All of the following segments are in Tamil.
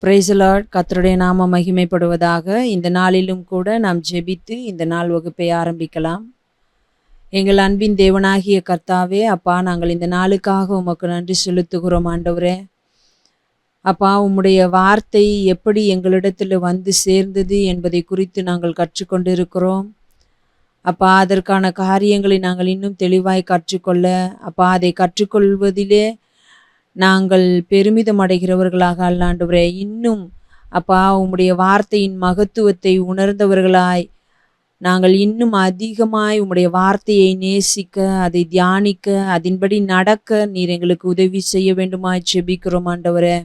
Praise the Lord. கர்த்தருடைய நாமம் மகிமைப்படுவதாக. இந்த நாளிலும் கூட நாம் ஜெபித்து இந்த நாள் வகுப்பை ஆரம்பிக்கலாம். எங்கள் அன்பின் தேவனாகிய கர்த்தாவே, அப்பா, நாங்கள் இந்த நாளுக்காக உமக்கு நன்றி செலுத்துகிறோம் ஆண்டவரே. அப்பா, உம்முடைய வார்த்தை எப்படி எங்களிடத்தில் வந்து சேர்ந்தது என்பதை குறித்து நாங்கள் கற்றுக்கொண்டிருக்கிறோம். அப்பா, அதற்கான காரியங்களை நாங்கள் இன்னும் தெளிவாய் கற்றுக்கொள்ள, அப்பா, அதை கற்றுக்கொள்வதிலே நாங்கள் பெருமிதம் அடைகிறவர்களாக அல்ல ஆண்டவரே. இன்னும் அப்பா, உம்முடைய வார்த்தையின் மகத்துவத்தை உணர்ந்தவர்களாய் நாங்கள் இன்னும் அதிகமாய் உம்முடைய வார்த்தையை நேசிக்க, அதை தியானிக்க, அதன்படி நடக்க நீர் எங்களுக்கு உதவி செய்ய வேண்டுமாய் ஜெபிக்கிறோம் ஆண்டவரே.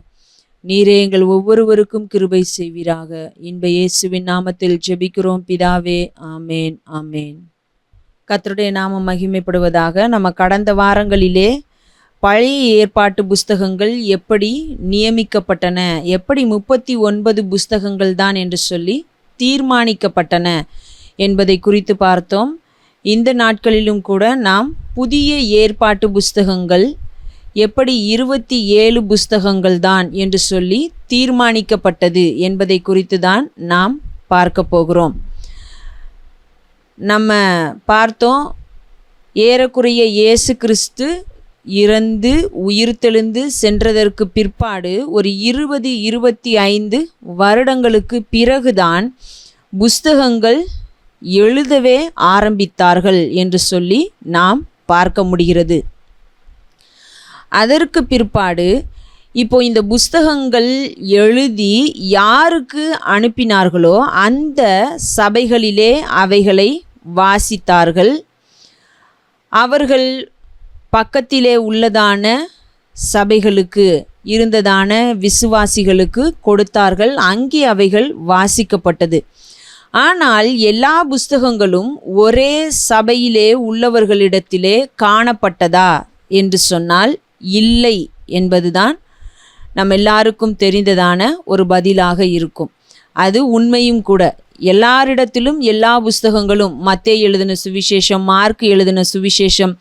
நீரே எங்கள் ஒவ்வொருவருக்கும் கிருபை செய்வீராக. இன்ப இயேசுவின் நாமத்தில் ஜெபிக்கிறோம் பிதாவே. ஆமேன், ஆமேன். கர்த்தருடைய நாமம் மகிமைப்படுவதாக. நம்ம கடந்த வாரங்களிலே பழைய ஏற்பாட்டு புஸ்தகங்கள் எப்படி நியமிக்கப்பட்டன, எப்படி 39 புஸ்தகங்கள் தான் என்று சொல்லி தீர்மானிக்கப்பட்டன என்பதை குறித்து பார்த்தோம். இந்த நாட்களிலும் கூட நாம் புதிய ஏற்பாட்டு புஸ்தகங்கள் எப்படி 27 புஸ்தகங்கள் தான் என்று சொல்லி தீர்மானிக்கப்பட்டது என்பதை குறித்து தான் நாம் பார்க்க போகிறோம். நம்ம பார்த்தோம், ஏறக்குறைய இயேசு கிறிஸ்து இறந்து உயிர்த்தெழுந்து சென்றதற்கு பிற்பாடு ஒரு 20-25 வருடங்களுக்கு பிறகுதான் புஸ்தகங்கள் எழுதவே ஆரம்பித்தார்கள் என்று சொல்லி நாம் பார்க்க முடிகிறது. அதற்கு பிற்பாடு இப்போ இந்த புஸ்தகங்கள் எழுதி யாருக்கு அனுப்பினார்களோ அந்த சபைகளிலே அவைகளை வாசித்தார்கள். அவர்கள் பக்கத்திலே உள்ளதான சபைகளுக்கு இருந்ததான விசுவாசிகளுக்கு கொடுத்தார்கள். அங்கே அவைகள் வாசிக்கப்பட்டது. ஆனால் எல்லா புஸ்தகங்களும் ஒரே சபையிலே உள்ளவர்களிடத்திலே காணப்பட்டதா என்று சொன்னால் இல்லை என்பதுதான் நம்ம எல்லாருக்கும் தெரிந்ததான ஒரு பதிலாக இருக்கும். அது உண்மையும் கூட. எல்லாரிடத்திலும் எல்லா புஸ்தகங்களும், மத்தேயு எழுதின சுவிசேஷம், மார்க் எழுதின சுவிசேஷம்,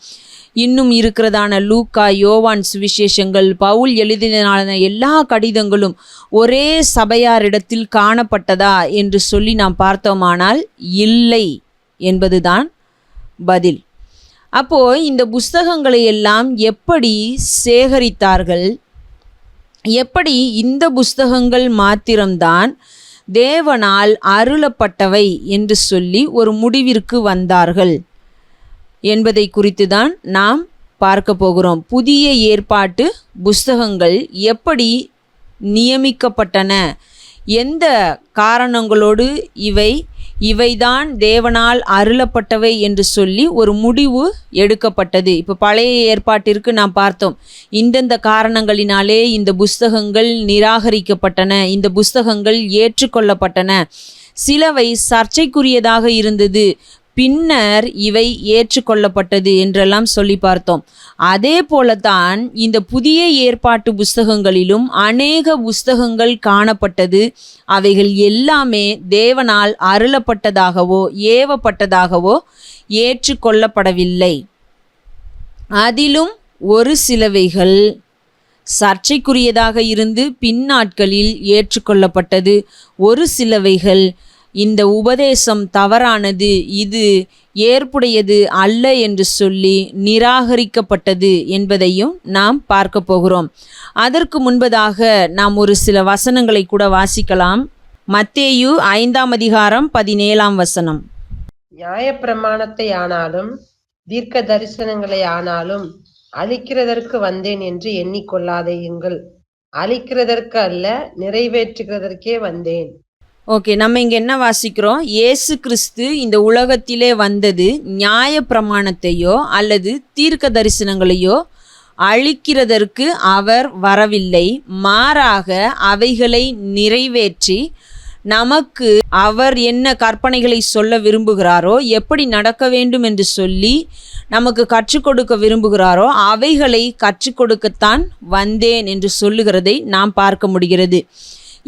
இன்னும் இருக்கிறதான லூக்கா, யோவான் சுவிசேஷங்கள், பவுல் எழுதினான எல்லா கடிதங்களும் ஒரே சபையாரிடத்தில் காணப்பட்டதா என்று சொல்லி நாம் பார்த்தோமானால் இல்லை என்பதுதான் பதில். அப்போ இந்த புஸ்தகங்களை எல்லாம் எப்படி சேகரித்தார்கள், எப்படி இந்த புஸ்தகங்கள் மாத்திரம்தான் தேவனால் அருளப்பட்டவை என்று சொல்லி ஒரு முடிவிற்கு வந்தார்கள் என்பதை குறித்து தான் நாம் பார்க்க போகிறோம். புதிய ஏற்பாட்டு புஸ்தகங்கள் எப்படி நியமிக்கப்பட்டன, எந்த காரணங்களோடு இவைதான் தேவனால் அருளப்பட்டவை என்று சொல்லி ஒரு முடிவு எடுக்கப்பட்டது. இப்போ பழைய ஏற்பாட்டிற்கு நாம் பார்த்தோம், இந்தந்த காரணங்களினாலே இந்த புஸ்தகங்கள் நிராகரிக்கப்பட்டன, இந்த புஸ்தகங்கள் ஏற்றுக்கொள்ளப்பட்டன, சிலவை சர்ச்சைக்குரியதாக இருந்தது, பின்னர் இவை ஏற்றுக்கொள்ளப்பட்டது என்றெல்லாம் சொல்லி பார்த்தோம். அதே போலத்தான் இந்த புதிய ஏற்பாட்டு புஸ்தகங்களிலும் அநேக புஸ்தகங்கள் காணப்பட்டது. அவைகள் எல்லாமே தேவனால் அருளப்பட்டதாகவோ ஏவப்பட்டதாகவோ ஏற்றுக்கொள்ளப்படவில்லை. அதிலும் ஒரு சிலவைகள் சர்ச்சைக்குரியதாக இருந்து பின்னாட்களில் ஏற்றுக்கொள்ளப்பட்டது. ஒரு சிலவைகள் இந்த உபதேசம் தவறானது, இது ஏற்புடையது அல்ல என்று சொல்லி நிராகரிக்கப்பட்டது என்பதையும் நாம் பார்க்க போகிறோம். அதற்கு முன்பதாக நாம் ஒரு சில வசனங்களை கூட வாசிக்கலாம். மத்தேயு 5:17 நியாயப்பிரமாணத்தை ஆனாலும் தீர்க்க தரிசனங்களை ஆனாலும் அழிக்கிறதற்கு வந்தேன் என்று எண்ணிக்கொள்ளாதேயுங்கள், அழிக்கிறதற்கு அல்ல நிறைவேற்றுகிறதற்கே வந்தேன். ஓகே, நம்ம இங்கே என்ன வாசிக்கிறோம்? இயேசு கிறிஸ்து இந்த உலகத்திலே வந்தது நியாய பிரமாணத்தையோ அல்லது தீர்க்க தரிசனங்களையோ அழிக்கிறதற்கு அவர் வரவில்லை. மாறாக அவைகளை நிறைவேற்றி நமக்கு அவர் என்ன கற்பனைகளை சொல்ல விரும்புகிறாரோ, எப்படி நடக்க வேண்டும் என்று சொல்லி நமக்கு கற்றுக் கொடுக்க விரும்புகிறாரோ அவைகளை கற்றுக் கொடுக்கத்தான் வந்தேன் என்று சொல்லுகிறதை நாம் பார்க்க முடிகிறது.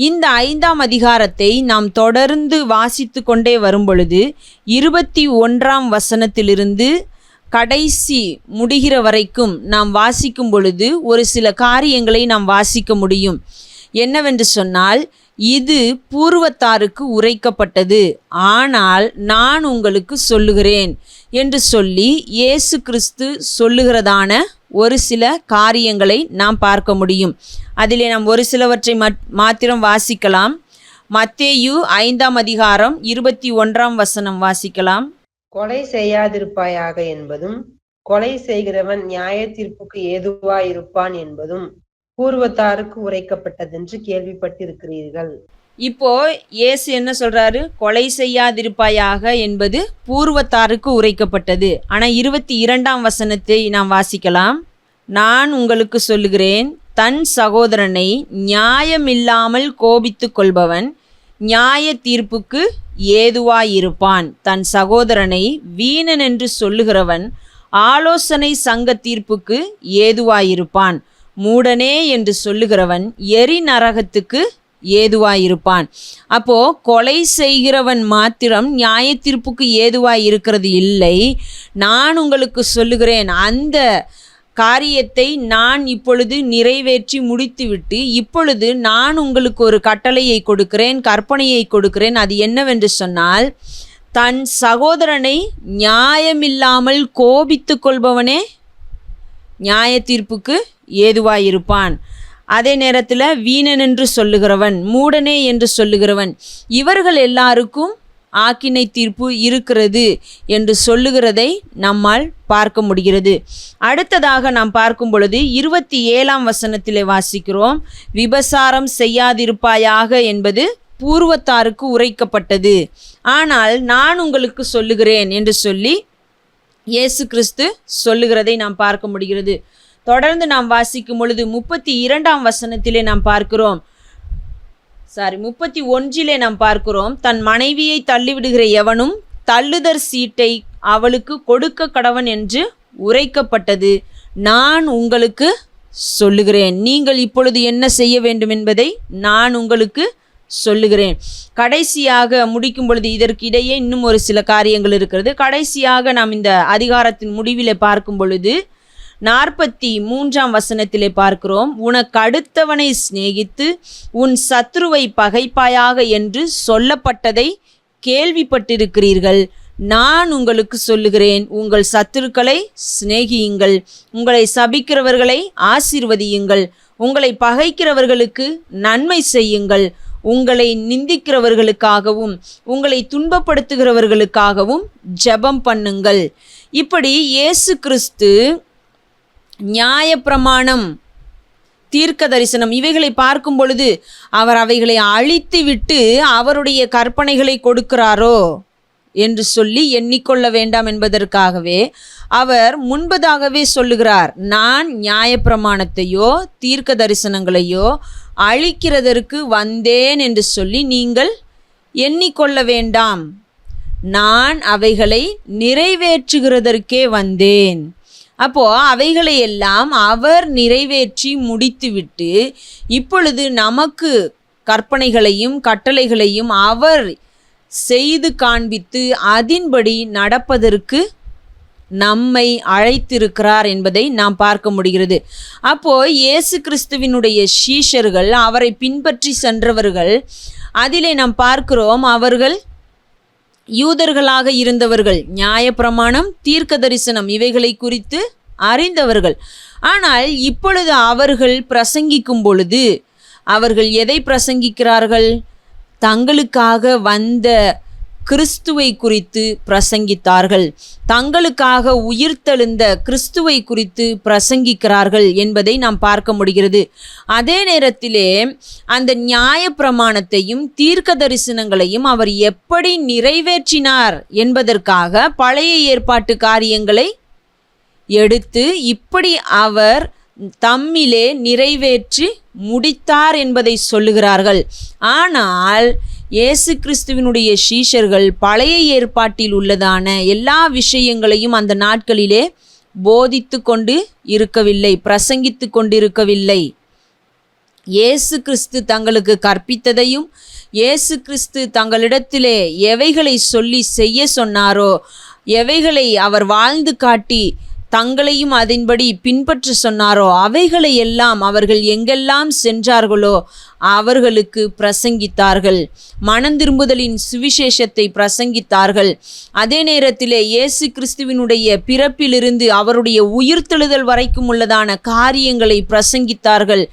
இந்த 5ஆம் அதிகாரத்தை நாம் தொடர்ந்து வாசித்து கொண்டே வரும் பொழுது 21ஆம் வசனத்திலிருந்து கடைசி முடிகிற வரைக்கும் நாம் வாசிக்கும் பொழுது ஒரு சில காரியங்களை நாம் வாசிக்க முடியும். என்னவென்று சொன்னால், இது பூர்வத்தாருக்கு உரைக்கப்பட்டது, ஆனால் நான் உங்களுக்கு சொல்லுகிறேன் என்று சொல்லி இயேசு கிறிஸ்து சொல்லுகிறதான ஒரு சில காரியங்களை நாம் பார்க்க முடியும். அதிலே நாம் ஒரு சிலவற்றை மாத்திரம் வாசிக்கலாம். மத்தேயு 5ஆம் அதிகாரம் 21ஆம் வசனம் வாசிக்கலாம். கொலை செய்யாதிருப்பாயாக என்பதும் கொலை செய்கிறவன் நியாய தீர்ப்புக்கு ஏதுவாயிருப்பான் என்பதும் பூர்வத்தாருக்கு உரைக்கப்பட்டதென்று கேள்விப்பட்டிருக்கிறீர்கள். இப்போ இயேசு என்ன சொல்றாரு? கொலை செய்யாதிருப்பாயாக என்பது பூர்வத்தாருக்கு உரைக்கப்பட்டது. ஆனால் 22ஆம் வசனத்தை நாம் வாசிக்கலாம். நான் உங்களுக்கு சொல்லுகிறேன், தன் சகோதரனை நியாயமில்லாமல் கோபித்து கொள்பவன் நியாய தீர்ப்புக்கு ஏதுவாயிருப்பான். தன் சகோதரனை வீணன் என்று சொல்லுகிறவன் ஆலோசனை சங்க தீர்ப்புக்கு ஏதுவாயிருப்பான். மூடனே என்று சொல்லுகிறவன் எரி நரகத்துக்கு ஏதுவாயிருப்பான். அப்போ கொலை செய்கிறவன் மாத்திரம் நியாய தீர்ப்புக்கு ஏதுவாய் இருக்கிறது இல்லை. நான் உங்களுக்கு சொல்லுகிறேன், அந்த காரியத்தை நான் இப்பொழுது நிறைவேற்றி முடித்துவிட்டு இப்பொழுது நான் உங்களுக்கு ஒரு கட்டளையை கொடுக்கிறேன், கற்பனையை கொடுக்கிறேன். அது என்னவென்று சொன்னால், தன் சகோதரனை நியாயமில்லாமல் கோபித்து கொள்பவனே நியாய தீர்ப்புக்கு ஏதுவாயிருப்பான். அதே நேரத்தில் வீணன் என்று சொல்லுகிறவன், மூடனே என்று சொல்லுகிறவன், இவர்கள் எல்லாருக்கும் ஆக்கினை தீர்ப்பு இருக்கிறது என்று சொல்லுகிறதை நம்மால் பார்க்க முடிகிறது. அடுத்ததாக நாம் பார்க்கும் பொழுது 27ஆம் வசனத்திலே வாசிக்கிறோம், விபசாரம் செய்யாதிருப்பாயாக என்பது பூர்வத்தாருக்கு உரைக்கப்பட்டது, ஆனால் நான் உங்களுக்கு சொல்லுகிறேன் என்று சொல்லி இயேசு கிறிஸ்து சொல்லுகிறதை நாம் பார்க்க முடிகிறது. தொடர்ந்து நாம் வாசிக்கும் பொழுது 32ஆம் வசனத்திலே நாம் பார்க்கிறோம், 31 நாம் பார்க்கிறோம், தன் மனைவியை தள்ளிவிடுகிற எவனும் தள்ளுதற் சீட்டை அவளுக்கு கொடுக்க கடவன் என்று உரைக்கப்பட்டது. நான் உங்களுக்கு சொல்லுகிறேன், நீங்கள் இப்பொழுது என்ன செய்ய வேண்டும் என்பதை நான் உங்களுக்கு சொல்லுகிறேன். கடைசியாக முடிக்கும் பொழுது இதற்கிடையே இன்னும் ஒரு சில காரியங்கள் இருக்கிறது. கடைசியாக நாம் இந்த அதிகாரத்தின் முடிவிலே பார்க்கும் பொழுது 43ஆம் வசனத்திலே பார்க்கிறோம், உனக்கு அடுத்தவனை சிநேகித்து உன் சத்ருவை பகைப்பாயாக என்று சொல்லப்பட்டதை கேள்விப்பட்டிருக்கிறீர்கள். நான் உங்களுக்கு சொல்லுகிறேன், உங்கள் சத்துருக்களை சிநேகியுங்கள், உங்களை சபிக்கிறவர்களை ஆசீர்வதியுங்கள், உங்களை பகைக்கிறவர்களுக்கு நன்மை செய்யுங்கள், உங்களை நிந்திக்கிறவர்களுக்காகவும் உங்களை துன்பப்படுத்துகிறவர்களுக்காகவும் ஜெபம் பண்ணுங்கள். இப்படி இயேசு கிறிஸ்து நியாயப்பிரமாணம், தீர்க்க தரிசனம் இவைகளை பார்க்கும் பொழுது அவர் அவைகளை அழித்து விட்டு அவருடைய கற்பனைகளை கொடுக்கிறாரோ என்று சொல்லி எண்ணிக்கொள்ள வேண்டாம் என்பதற்காகவே அவர் முன்பதாகவே சொல்லுகிறார், நான் நியாயப்பிரமாணத்தையோ தீர்க்க தரிசனங்களையோ அழிக்கிறதற்கு வந்தேன் என்று சொல்லி நீங்கள் எண்ணிக்கொள்ள வேண்டாம், நான் அவைகளை நிறைவேற்றுகிறதற்கே வந்தேன். அப்போ அவைகளை எல்லாம் அவர் நிறைவேற்றி முடித்துவிட்டு இப்பொழுது நமக்கு கற்பனைகளையும் கட்டளைகளையும் அவர் செய்து காண்பித்து அதின்படி நடப்பதற்கு நம்மை அழைத்திருக்கிறார் என்பதை நாம் பார்க்க முடிகிறது. அப்போ இயேசு கிறிஸ்துவினுடைய சீஷர்கள், அவரை பின்பற்றி சென்றவர்கள், அதிலே நாம் பார்க்கிறோம், அவர்கள் யூதர்களாக இருந்தவர்கள், நியாயப்பிரமாணம் தீர்க்க தரிசனம் இவைகளை குறித்து அறிந்தவர்கள். ஆனால் இப்பொழுது அவர்கள் பிரசங்கிக்கும் பொழுது அவர்கள் எதை பிரசங்கிக்கிறார்கள்? தங்களுக்காக வந்த கிறிஸ்துவை குறித்து பிரசங்கித்தார்கள், தங்களுக்காக உயிர்த்தெழுந்த கிறிஸ்துவை குறித்து பிரசங்கிக்கிறார்கள் என்பதை நாம் பார்க்க முடிகிறது. அதே நேரத்திலே அந்த நியாயப்பிரமாணத்தையும் தீர்க்க தரிசனங்களையும் அவர் எப்படி நிறைவேற்றினார் என்பதற்காக பழைய ஏற்பாட்டு காரியங்களை எடுத்து இப்படி அவர் தம்மிலே நிறைவேற்றி முடித்தார் என்பதை சொல்லுகிறார்கள். ஆனால் இயேசு கிறிஸ்துவினுடைய சீஷர்கள் பழைய ஏற்பாட்டில் உள்ளதான எல்லா விஷயங்களையும் அந்த நாட்களிலே போதித்து கொண்டு இருக்கவில்லை, பிரசங்கித்து கொண்டிருக்கவில்லை. இயேசு கிறிஸ்து தங்களுக்கு கற்பித்ததையும் இயேசு கிறிஸ்து தங்களிடத்திலே எவைகளை சொல்லி செய்ய சொன்னாரோ, எவைகளை அவர் வாழ்ந்து காட்டி தங்களையும் அதன்படி பின்பற்ற சொன்னாரோ, அவைகளை எல்லாம் அவர்கள் எங்கெல்லாம் சென்றார்களோ அவர்களுக்கு பிரசங்கித்தார்கள். மனந்திரும்புதலின் சுவிசேஷத்தை பிரசங்கித்தார்கள். அதே நேரத்திலே இயேசு கிறிஸ்துவினுடைய பிறப்பிலிருந்து அவருடைய உயிர்த்தெழுதல் வரைக்கும் உள்ளதான காரியங்களை பிரசங்கித்தார்கள்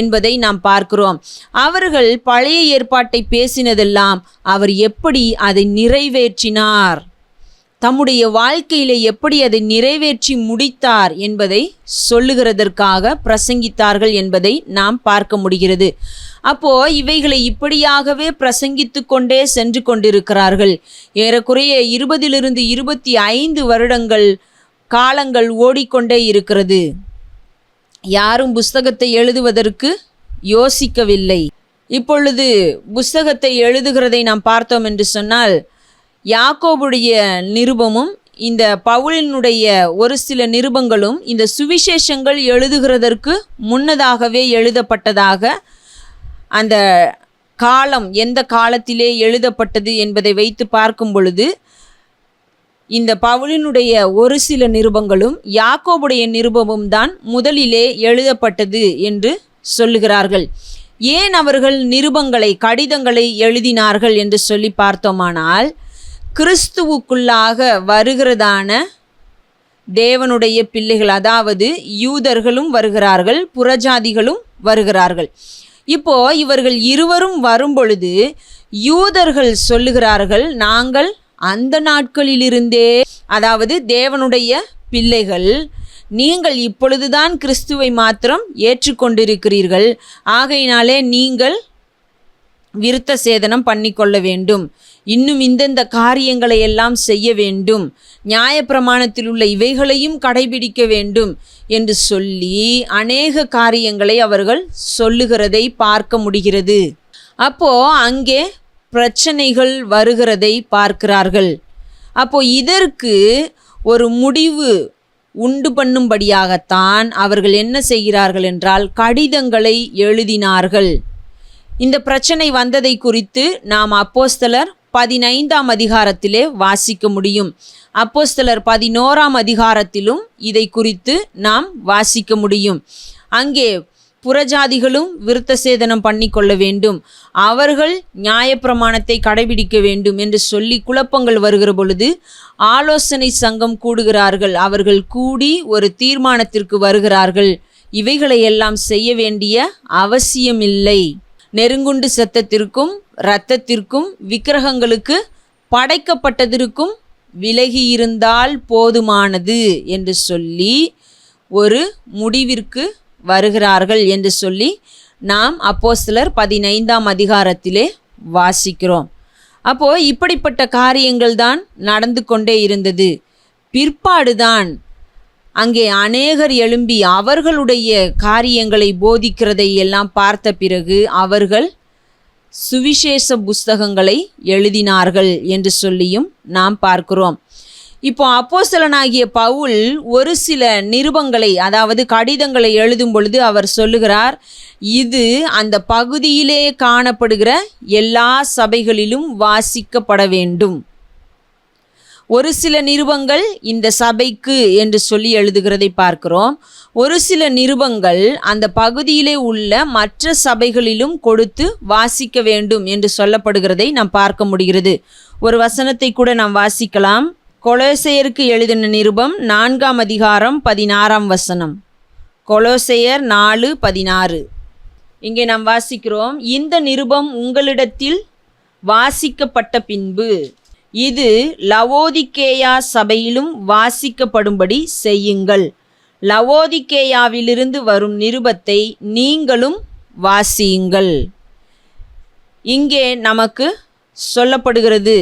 என்பதை நாம் பார்க்கிறோம். அவர்கள் பழைய ஏற்பாட்டை பேசினதெல்லாம் அவர் எப்படி அதை நிறைவேற்றினார், தம்முடைய வாழ்க்கையிலே எப்படி அதை நிறைவேற்றி முடித்தார் என்பதை சொல்லுகிறதற்காக பிரசங்கித்தார்கள் என்பதை நாம் பார்க்க முடிகிறது. அப்போ இவைகளை இப்படியாகவே பிரசங்கித்து கொண்டே சென்று கொண்டிருக்கிறார்கள். ஏறக்குறைய 20 to 25 வருடங்கள் காலங்கள் ஓடிக்கொண்டே இருக்கிறது. யாரும் புஸ்தகத்தை எழுதுவதற்கு யோசிக்கவில்லை. இப்பொழுது புஸ்தகத்தை எழுதுகிறதை நாம் பார்த்தோம் என்று சொன்னால், யாக்கோபுடைய நிருபமும் இந்த பவுலினுடைய ஒரு சில நிருபங்களும் இந்த சுவிசேஷங்கள் எழுதுகிறதற்கு முன்னதாகவே எழுதப்பட்டதாக, அந்த காலம் எந்த காலத்திலே எழுதப்பட்டது என்பதை வைத்து பார்க்கும் பொழுது, இந்த பவுலினுடைய ஒரு சில நிருபங்களும் யாக்கோபுடைய நிருபமும் தான் முதலிலே எழுதப்பட்டது என்று சொல்லுகிறார்கள். ஏன் அவர்கள் நிருபங்களை, கடிதங்களை எழுதினார்கள் என்று சொல்லி பார்த்தோமானால், கிறிஸ்துவுக்குள்ளாக வருகிறதான தேவனுடைய பிள்ளைகள், அதாவது யூதர்களும் வருகிறார்கள், புறஜாதிகளும் வருகிறார்கள். இப்போ இவர்கள் இருவரும் வரும்பொழுது யூதர்கள் சொல்லுகிறார்கள், நாங்கள் அந்த நாட்களிலிருந்தே, அதாவது தேவனுடைய பிள்ளைகள், நீங்கள் இப்பொழுதுதான் கிறிஸ்துவை மாத்திரம் ஏற்றுக்கொண்டிருக்கிறீர்கள், ஆகையினாலே நீங்கள் விருத்த சேதனம் பண்ணிக்கொள்ள வேண்டும், இன்னும் இந்தந்த காரியங்களை எல்லாம் செய்ய வேண்டும், நியாயப்பிரமாணத்தில் உள்ள இவைகளையும் கடைபிடிக்க வேண்டும் என்று சொல்லி அநேக காரியங்களை அவர்கள் சொல்லுகிறதை பார்க்க முடிகிறது. அப்போ அங்கே பிரச்சனைகள் வருகிறதை பார்க்கிறார்கள். அப்போ இதற்கு ஒரு முடிவு உண்டு பண்ணும்படியாகத்தான் அவர்கள் என்ன செய்கிறார்கள் என்றால் கடிதங்களை எழுதினார்கள். இந்த பிரச்சனை வந்ததை குறித்து நாம் அப்போஸ்தலர் 15ஆம் அதிகாரத்திலே வாசிக்க முடியும். அப்போஸ்தலர் 11ஆம் அதிகாரத்திலும் இதை குறித்து நாம் வாசிக்க முடியும். அங்கே புறஜாதிகளும் விருத்த சேதனம் பண்ணிக்கொள்ள வேண்டும், அவர்கள் நியாயப்பிரமாணத்தை கடைபிடிக்க வேண்டும் என்று சொல்லி குழப்பங்கள் வருகிற பொழுது ஆலோசனை சங்கம் கூடுகிறார்கள். அவர்கள் கூடி ஒரு தீர்மானத்திற்கு வருகிறார்கள், இவைகளை எல்லாம் செய்ய வேண்டிய அவசியமில்லை, நெருங்குண்டு சத்தத்திற்கும் இரத்தத்திற்கும் விக்கிரகங்களுக்கு படைக்கப்பட்டதற்கும் விலகியிருந்தால் போதுமானது என்று சொல்லி ஒரு முடிவிற்கு வருகிறார்கள் என்று சொல்லி நாம் அப்போஸ்தலர் 15ஆம் அதிகாரத்திலே வாசிக்கிறோம். அப்போது இப்படிப்பட்ட காரியங்கள் தான் நடந்து கொண்டே இருந்தது. பிற்பாடுதான் அங்கே அநேகர் எழும்பி அவர்களுடைய காரியங்களை போதிக்கிறதை எல்லாம் பார்த்த பிறகு அவர்கள் சுவிசேஷ புஸ்தகங்களை எழுதினார்கள் என்று சொல்லியும் நாம் பார்க்கிறோம். இப்போ அப்போஸ்தலனாகிய பவுல் ஒரு சில நிருபங்களை, அதாவது கடிதங்களை எழுதும் பொழுது அவர் சொல்லுகிறார், இது அந்த பகுதியிலே காணப்படுகிற எல்லா சபைகளிலும் வாசிக்கப்பட வேண்டும். ஒரு சில நிருபங்கள் இந்த சபைக்கு என்று சொல்லி எழுதுகிறதை பார்க்கிறோம். ஒரு சில நிருபங்கள் அந்த பகுதியிலே உள்ள மற்ற சபைகளிலும் கொடுத்து வாசிக்க வேண்டும் என்று சொல்லப்படுகிறதை நாம் பார்க்க முடிகிறது. ஒரு வசனத்தை கூட நாம் வாசிக்கலாம். கொலோசையருக்கு எழுதின நிருபம் 4ஆம் அதிகாரம் 16ஆம் வசனம். கொலோசையர் 4:16. இங்கே நாம் வாசிக்கிறோம், இந்த நிருபம் உங்களிடத்தில் வாசிக்கப்பட்ட பின்பு இது லவோதிக்கேயா சபையிலும் வாசிக்கப்படும்படி செய்யுங்கள். லவோதிக்கேயாவிலிருந்து வரும் நிருபத்தை நீங்களும் வாசியுங்கள். இங்கே நமக்கு சொல்லப்படுகிறது,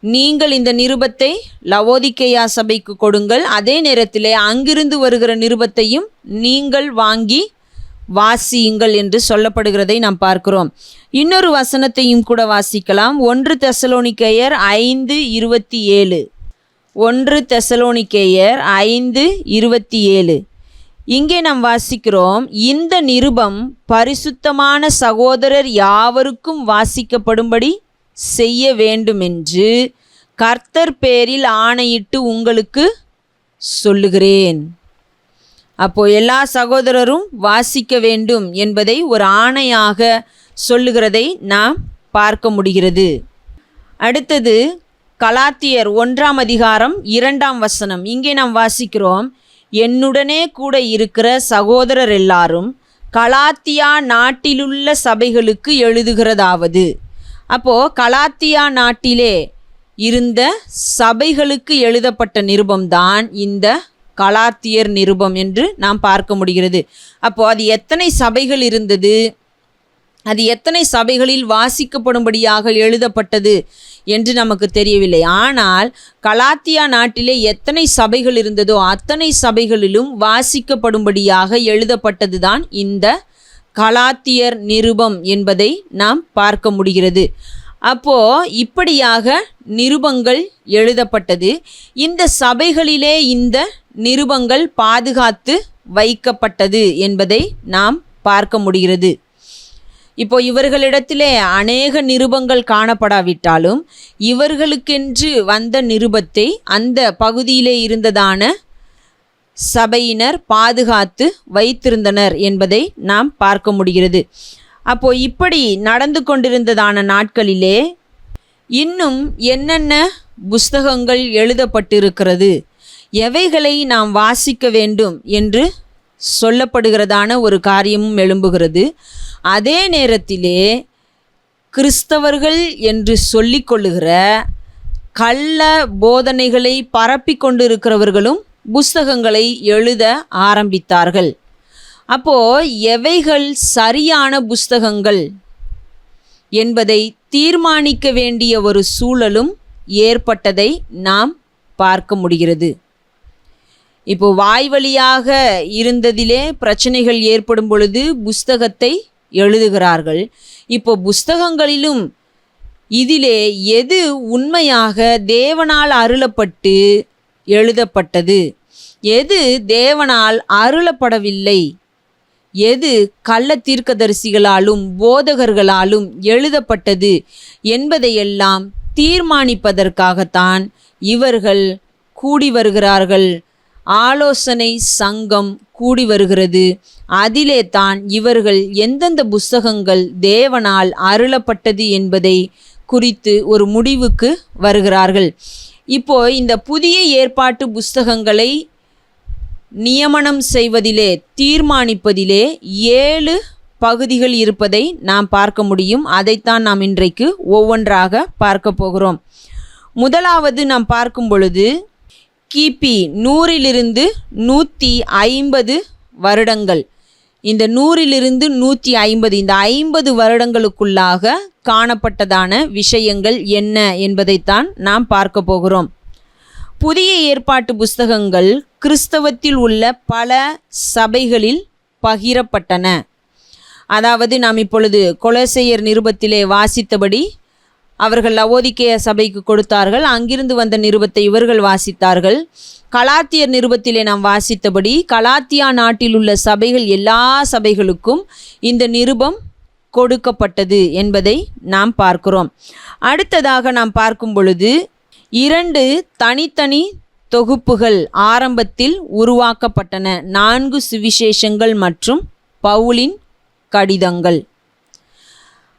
நீங்கள் இந்த நிருபத்தை லவோதிக்கேயா சபைக்கு கொடுங்கள், அதே நேரத்திலே அங்கிருந்து வருகிற நிருபத்தையும் நீங்கள் வாங்கி வாசியுங்கள் என்று சொல்லப்படுகிறதை நாம் பார்க்கிறோம். இன்னொரு வசனத்தையும் கூட வாசிக்கலாம். 1 தெசலோனிக்கேயர் 5:27. 1 தெசலோனிக்கேயர் 5:27. இங்கே நாம் வாசிக்கிறோம், இந்த நிருபம் பரிசுத்தமான சகோதரர் யாவருக்கும் வாசிக்கப்படும்படி செய்ய வேண்டுமென்று கர்த்தர் பேரில் ஆணையிட்டு உங்களுக்கு சொல்லுகிறேன். அப்போ எல்லா சகோதரரும் வாசிக்க வேண்டும் என்பதை ஒரு ஆணையாக சொல்லுகிறதை நாம் பார்க்க முடிகிறது. அடுத்தது கலாத்தியர் 1:2 இங்கே நாம் வாசிக்கிறோம், என்னுடனே கூட இருக்கிற சகோதரர் எல்லாரும் கலாத்தியா நாட்டிலுள்ள சபைகளுக்கு எழுதுகிறதாவது. அப்போது கலாத்தியா நாட்டிலே இருந்த சபைகளுக்கு எழுதப்பட்ட நிருபம்தான் இந்த கலாத்தியர் நிருபம் என்று நாம் பார்க்க முடிகிறது. அப்போது அது எத்தனை சபைகள் இருந்தது, அது எத்தனை சபைகளில் வாசிக்கப்படும்படியாக எழுதப்பட்டது என்று நமக்கு தெரியவில்லை. ஆனால் கலாத்தியா நாட்டிலே எத்தனை சபைகள் இருந்ததோ அத்தனை சபைகளிலும் வாசிக்கப்படும்படியாக எழுதப்பட்டது தான் இந்த கலாத்தியர் நிருபம் என்பதை நாம் பார்க்க முடிகிறது. அப்போது இப்படியாக நிருபங்கள் எழுதப்பட்டது. இந்த சபைகளிலே இந்த நிருபங்கள் பாதுகாத்து வைக்கப்பட்டது என்பதை நாம் பார்க்க முடிகிறது. இப்போ இவர்களிடத்திலே அநேக நிருபங்கள் காணப்படாவிட்டாலும் இவர்களுக்கென்று வந்த நிருபத்தை அந்த பகுதியிலே இருந்ததான சபையினர் பாதுகாத்து வைத்திருந்தனர் என்பதை நாம் பார்க்க முடிகிறது. அப்போ இப்படி நடந்து கொண்டிருந்ததான நாட்களிலே இன்னும் என்னென்ன புஸ்தகங்கள் எழுதப்பட்டிருக்கிறது, எவைகளை நாம் வாசிக்க வேண்டும் என்று சொல்லப்படுகிறதான ஒரு காரியமும் எழும்புகிறது. அதே நேரத்திலே கிறிஸ்தவர்கள் என்று சொல்லிக்கொள்ளுகிற கள்ள போதனைகளை பரப்பி கொண்டிருக்கிறவர்களும் புஸ்தகங்களை எழுத ஆரம்பித்தார்கள். அப்போது எவைகள் சரியான புஸ்தகங்கள் என்பதை தீர்மானிக்க வேண்டிய ஒரு சூழலும் ஏற்பட்டதை நாம் பார்க்க முடிகிறது. இப்போ வாய்வழியாக இருந்ததிலே பிரச்சனைகள் ஏற்படும் பொழுது புஸ்தகத்தை எழுதுகிறார்கள். இப்போ புஸ்தகங்களிலும் இதிலே எது உண்மையாக தேவனால் அருளப்பட்டு எழுதப்பட்டது, எது தேவனால் அருளப்படவில்லை, எது கள்ள தீர்க்கதரிசிகளாலும் போதகர்களாலும் எழுதப்பட்டது என்பதையெல்லாம் தீர்மானிப்பதற்காகத்தான் இவர்கள் கூடி வருகிறார்கள். ஆலோசனை சங்கம் கூடி வருகிறது. அதிலே தான் இவர்கள் எந்தெந்த புஸ்தகங்கள் தேவனால் அருளப்பட்டது என்பதை குறித்து ஒரு முடிவுக்கு வருகிறார்கள். இப்போ இந்த புதிய ஏற்பாட்டு புஸ்தகங்களை நியமனம் செய்வதிலே, தீர்மானிப்பதிலே 7 பகுதிகள் இருப்பதை நாம் பார்க்க முடியும். அதைத்தான் நாம் இன்றைக்கு ஒவ்வொன்றாக பார்க்க போகிறோம். முதலாவது நாம் பார்க்கும் பொழுது கிபி 100 150 வருடங்கள், இந்த 100 150 இந்த 50 வருடங்களுக்குள்ளாக காணப்பட்டதான விஷயங்கள் என்ன என்பதைத்தான் நாம் பார்க்க போகிறோம். புதிய ஏற்பாட்டு புஸ்தகங்கள் கிறிஸ்தவத்தில் உள்ள பல சபைகளில் பகிரப்பட்டன. அதாவது நாம் இப்பொழுது கொலோசையர் நிருபத்திலே வாசித்தபடி அவர்கள் லவோதிக்கேய சபைக்கு கொடுத்தார்கள். அங்கிருந்து வந்த நிருபத்தை இவர்கள் வாசித்தார்கள். கலாத்தியர் நிருபத்திலே நாம் வாசித்தபடி கலாத்தியா நாட்டில் உள்ள சபைகள் எல்லா சபைகளுக்கும் இந்த நிருபம் கொடுக்கப்பட்டது என்பதை நாம் பார்க்கிறோம். அடுத்ததாக நாம் பார்க்கும் பொழுது 2 தனித்தனி தொகுப்புகள் ஆரம்பத்தில் உருவாக்கப்பட்டன. 4 சுவிசேஷங்கள் மற்றும் பவுலின் கடிதங்கள்.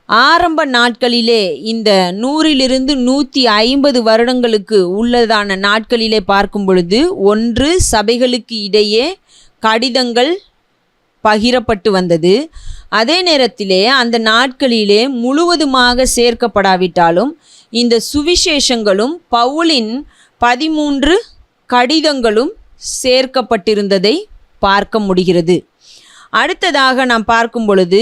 ஆரம்ப நாட்களிலே இந்த 100 150 வருடங்களுக்கு உள்ளதான நாட்களிலே பார்க்கும் பொழுது 1 சபைகளுக்கு இடையே கடிதங்கள் பகிரப்பட்டு வந்தது. அதே நேரத்திலே அந்த நாட்களிலே முழுவதுமாக சேர்க்கப்படாவிட்டாலும் இந்த சுவிசேஷங்களும் பவுலின் 13 கடிதங்களும் சேர்க்கப்பட்டிருந்ததை பார்க்க முடிகிறது. அடுத்ததாக நாம் பார்க்கும் பொழுது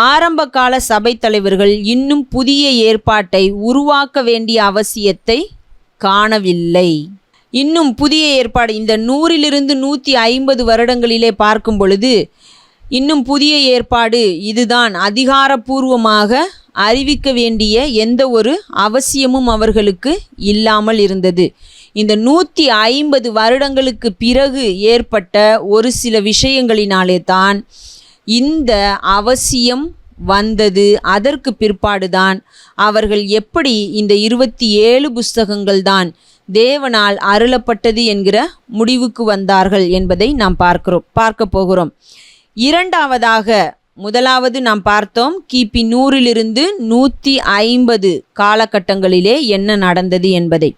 ஆரம்ப கால சபை தலைவர்கள் இன்னும் புதிய ஏற்பாட்டை உருவாக்க வேண்டிய அவசியத்தை காணவில்லை. இன்னும் புதிய ஏற்பாடு இந்த 100 150 வருடங்களிலே பார்க்கும் பொழுது இன்னும் புதிய ஏற்பாடு இதுதான் அதிகாரப்பூர்வமாக அறிவிக்க வேண்டிய எந்த ஒரு அவசியமும் அவர்களுக்கு இல்லாமல் இருந்தது. இந்த 150 வருடங்களுக்கு பிறகு ஏற்பட்ட ஒரு சில விஷயங்களினாலே தான் இந்த அவசியம் வந்தது. அதற்கு பிற்பாடுதான் அவர்கள் எப்படி இந்த 27 புஸ்தகங்கள் தான் தேவனால் அருளப்பட்டது என்கிற முடிவுக்கு வந்தார்கள் என்பதை நாம் பார்க்க போகிறோம். இரண்டாவதாக முதலாவது நாம் பார்த்தோம் கிபி 100 150 காலகட்டங்களிலே என்ன நடந்தது என்பதை.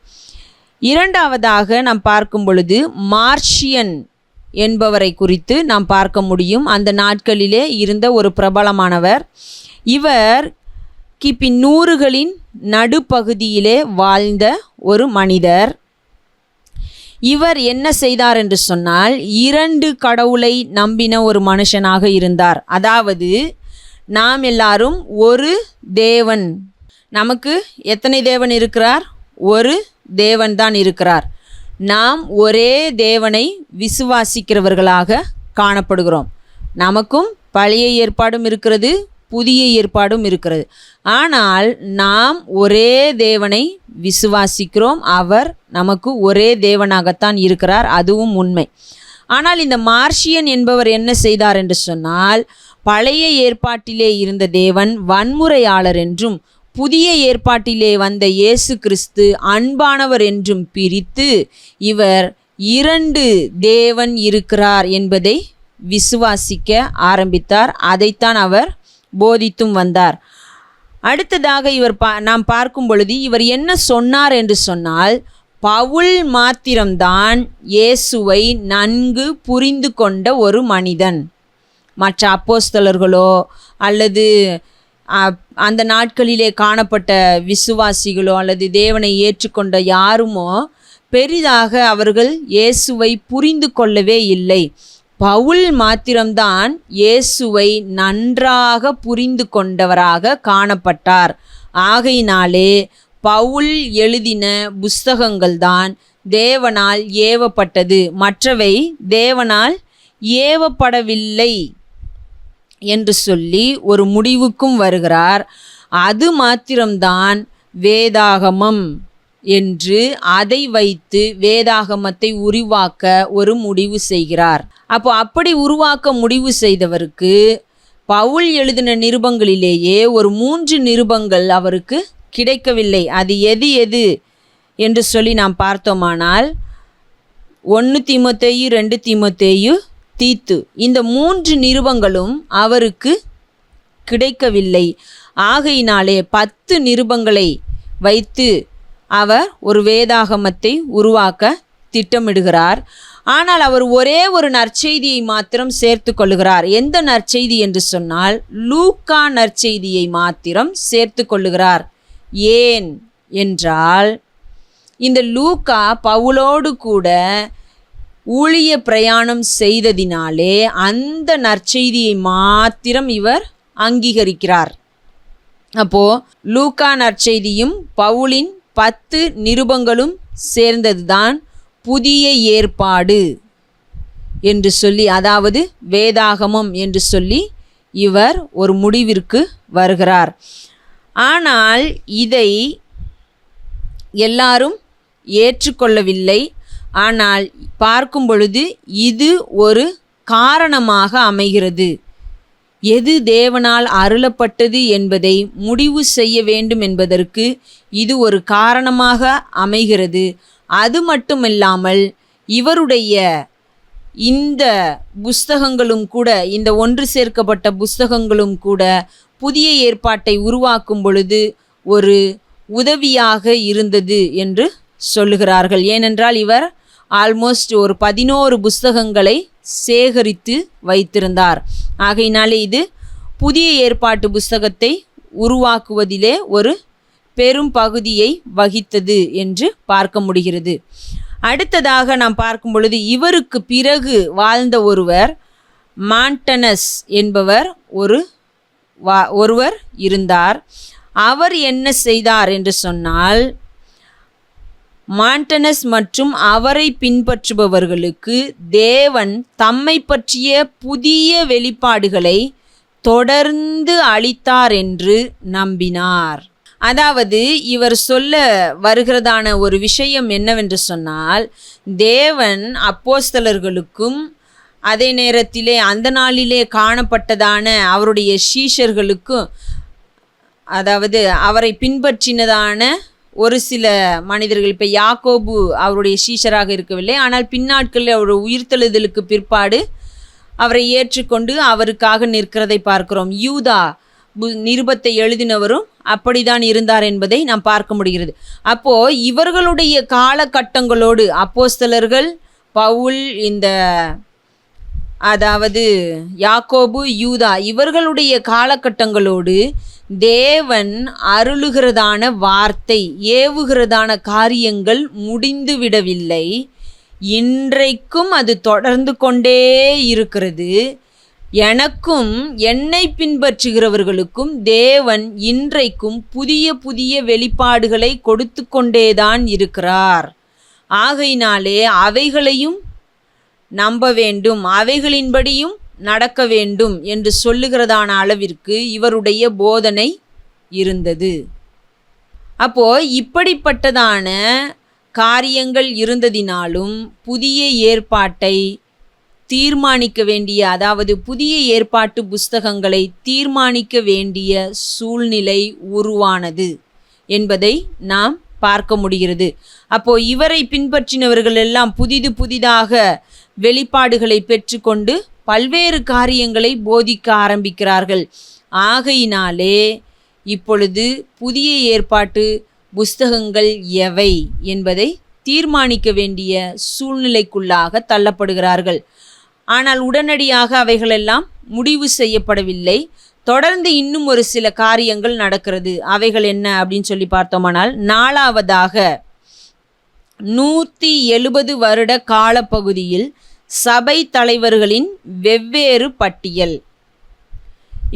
இரண்டாவதாக நாம் பார்க்கும் பொழுது மார்ஷியன் என்பவரை குறித்து நாம் பார்க்க முடியும். அந்த நாட்களிலே இருந்த ஒரு பிரபலமானவர். இவர் கிபி 100களின் நடுப்பகுதியிலே வாழ்ந்த ஒரு மனிதர். இவர் என்ன செய்தார் என்று சொன்னால் 2 கடவுளை நம்பின ஒரு மனுஷனாக இருந்தார். அதாவது நாம் எல்லாரும் ஒரு தேவன், நமக்கு எத்தனை தேவன் இருக்கிறார்? ஒரு தேவன் தான் இருக்கிறார். நாம் ஒரே தேவனை விசுவாசிக்கிறவர்களாக காணப்படுகிறோம். நமக்கும் பழைய ஏற்பாடும் இருக்கிறது, புதிய ஏற்பாடும் இருக்கிறது. ஆனால் நாம் ஒரே தேவனை விசுவாசிக்கிறோம். அவர் நமக்கு ஒரே தேவனாகத்தான் இருக்கிறார், அதுவும் உண்மை. ஆனால் இந்த மார்ஷியன் என்பவர் என்ன செய்தார் என்று சொன்னால், பழைய ஏற்பாட்டிலே இருந்த தேவன் வன்முறையாளர் என்றும் புதிய ஏற்பாட்டிலே வந்த இயேசு கிறிஸ்து அன்பானவர் என்றும் பிரித்து இவர் 2 தேவன் இருக்கிறார் என்பதை விசுவாசிக்க ஆரம்பித்தார். அதைத்தான் அவர் போதித்தும் வந்தார். அடுத்ததாக நாம் பார்க்கும் பொழுது இவர் என்ன சொன்னார் என்று சொன்னால், பவுல் மாத்திரம்தான் இயேசுவை நன்கு புரிந்து கொண்ட ஒரு மனிதன். மற்ற அப்போஸ்தலர்களோ அல்லது அந்த நாட்களிலே காணப்பட்ட விசுவாசிகளோ அல்லது தேவனை ஏற்றுக்கொண்ட யாருமோ பெரிதாக அவர்கள் இயேசுவை புரிந்து கொள்ளவே இல்லை. பவுல் மாத்திரம்தான் இயேசுவை நன்றாக புரிந்து கொண்டவராக காணப்பட்டார். ஆகையினாலே பவுல் எழுதின புஸ்தகங்கள்தான் தேவனால் ஏவப்பட்டது, மற்றவை தேவனால் ஏவப்படவில்லை என்று சொல்லி ஒரு முடிவுக்கும் வருகிறார். அது மாத்திரம்தான் வேதாகமம் என்று அதை வைத்து வேதாகமத்தை உருவாக்க ஒரு முடிவு செய்கிறார். அப்படி உருவாக்க முடிவு செய்தவருக்கு பவுல் எழுதின நிருபங்களிலேயே ஒரு 3 நிருபங்கள் அவருக்கு கிடைக்கவில்லை. அது எது என்று சொல்லி நாம் பார்த்தோமானால் 1 தீமோத்தேயு, 2 தீமோத்தேயு, தீத்து, இந்த 3 நிருபங்களும் அவருக்கு கிடைக்கவில்லை. ஆகையினாலே 10 நிருபங்களை வைத்து அவர் ஒரு வேதாகமத்தை உருவாக்க திட்டமிடுகிறார். ஆனால் அவர் ஒரே ஒரு நற்செய்தியை மாத்திரம் சேர்த்து கொள்ளுகிறார். எந்த நற்செய்தி என்று சொன்னால் லூக்கா நற்செய்தியை மாத்திரம் சேர்த்து கொள்ளுகிறார். ஏன் என்றால் இந்த லூக்கா பவுலோடு கூட ஊழிய பிரயாணம் செய்ததினாலே அந்த நற்செய்தியை மாத்திரம் இவர் அங்கீகரிக்கிறார். அப்போ லூக்கா நற்செய்தியும் பவுலின் 10 நிருபங்களும் சேர்ந்ததுதான் புதிய ஏற்பாடு என்று சொல்லி, அதாவது வேதாகமம் என்று சொல்லி இவர் ஒரு முடிவிற்கு வருகிறார். ஆனால் இதை எல்லாரும் ஏற்றுக்கொள்ளவில்லை. ஆனால் பார்க்கும் பொழுது இது ஒரு காரணமாக அமைகிறது. எது தேவனால் அருளப்பட்டது என்பதை முடிவு செய்ய வேண்டும் என்பதற்கு இது ஒரு காரணமாக அமைகிறது. அது மட்டுமில்லாமல் இவருடைய இந்த புஸ்தகங்களும் கூட, இந்த ஒன்று சேர்க்கப்பட்ட புஸ்தகங்களும் கூட புதிய ஏற்பாட்டை உருவாக்கும் பொழுது ஒரு உதவியாக இருந்தது என்று சொல்லுகிறார்கள். ஏனென்றால் இவர் ஆல்மோஸ்ட் ஒரு 11 புஸ்தகங்களை சேகரித்து வைத்திருந்தார். ஆகையினாலே இது புதிய ஏற்பாட்டு புஸ்தகத்தை உருவாக்குவதிலே ஒரு பெரும் பகுதியை வகித்தது என்று பார்க்க முடிகிறது. அடுத்ததாக நாம் பார்க்கும் பொழுது இவருக்கு பிறகு வாழ்ந்த ஒருவர் மாண்டனஸ் என்பவர் ஒருவர் இருந்தார். அவர் என்ன செய்தார் என்று சொன்னால், மாண்டனஸ் மற்றும் அவரை பின்பற்றுபவர்களுக்கு தேவன் தம்மை பற்றிய புதிய வெளிப்பாடுகளை தொடர்ந்து அளித்தார் என்று நம்பினார். அதாவது இவர் சொல்ல வருகிறதான ஒரு விஷயம் என்னவென்று சொன்னால், தேவன் அப்போஸ்தலர்களுக்கும் அதே நேரத்திலே அந்த நாளிலே காணப்பட்டதான அவருடைய சீஷர்களுக்கும், அதாவது அவரை பின்பற்றினதான ஒரு சில மனிதர்கள், இப்போ யாக்கோபு அவருடைய சீஷராக இருக்கவில்லை, ஆனால் பின்னாட்களில் அவர் உயிர்த்தெழுதலுக்கு பிற்பாடு அவரை ஏற்றுக்கொண்டு அவருக்காக நிற்கிறதை பார்க்கிறோம். யூதா நிருபத்தை எழுதினவரும் அப்படிதான் இருந்தார் என்பதை நாம் பார்க்க முடிகிறது. அப்போ இவர்களுடைய காலகட்டங்களோடு அப்போஸ்தலர்கள், பவுல், அதாவது யாக்கோபு, யூதா இவர்களுடைய காலகட்டங்களோடு தேவன் அருளுகிறதான வார்த்தை, ஏவுகிறதான காரியங்கள் முடிந்து விடவில்லை. இன்றைக்கும் அது தொடர்ந்து கொண்டே இருக்கிறது. எனக்கும் என்னை பின்பற்றுகிறவர்களுக்கும் தேவன் இன்றைக்கும் புதிய புதிய வெளிப்பாடுகளை கொடுத்து கொண்டேதான் இருக்கிறார். ஆகையினாலே அவைகளையும் நம்ப வேண்டும், அவைகளின்படியும் நடக்க வேண்டும் என்று சொல்லுகிறதான அளவிற்கு இவருடைய போதனை இருந்தது. அப்போ இப்படிப்பட்டதான காரியங்கள் இருந்ததினாலும் புதிய ஏற்பாட்டை தீர்மானிக்க வேண்டிய, அதாவது புதிய ஏற்பாட்டு புஸ்தகங்களை தீர்மானிக்க வேண்டிய சூழ்நிலை உருவானது என்பதை நாம் பார்க்க முடிகிறது. அப்போ இவரை பின்பற்றினவர்கள் எல்லாம் புதிதாக வெளிப்பாடுகளை பெற்றுக்கொண்டு பல்வேறு காரியங்களை போதிக்க ஆரம்பிக்கிறார்கள். ஆகையினாலே இப்பொழுது புதிய ஏற்பாட்டு புஸ்தகங்கள் எவை என்பதை தீர்மானிக்க வேண்டிய சூழ்நிலைக்குள்ளாக தள்ளப்படுகிறார்கள். ஆனால் உடனடியாக அவைகளெல்லாம் முடிவு செய்யப்படவில்லை. தொடர்ந்து இன்னும் ஒரு சில காரியங்கள் நடக்கிறது. அவைகள் என்ன அப்படின்னு சொல்லி பார்த்தோமானால், 4வதாக 170 வருட காலப்பகுதியில் சபை தலைவர்களின் வெவ்வேறு பட்டியல்.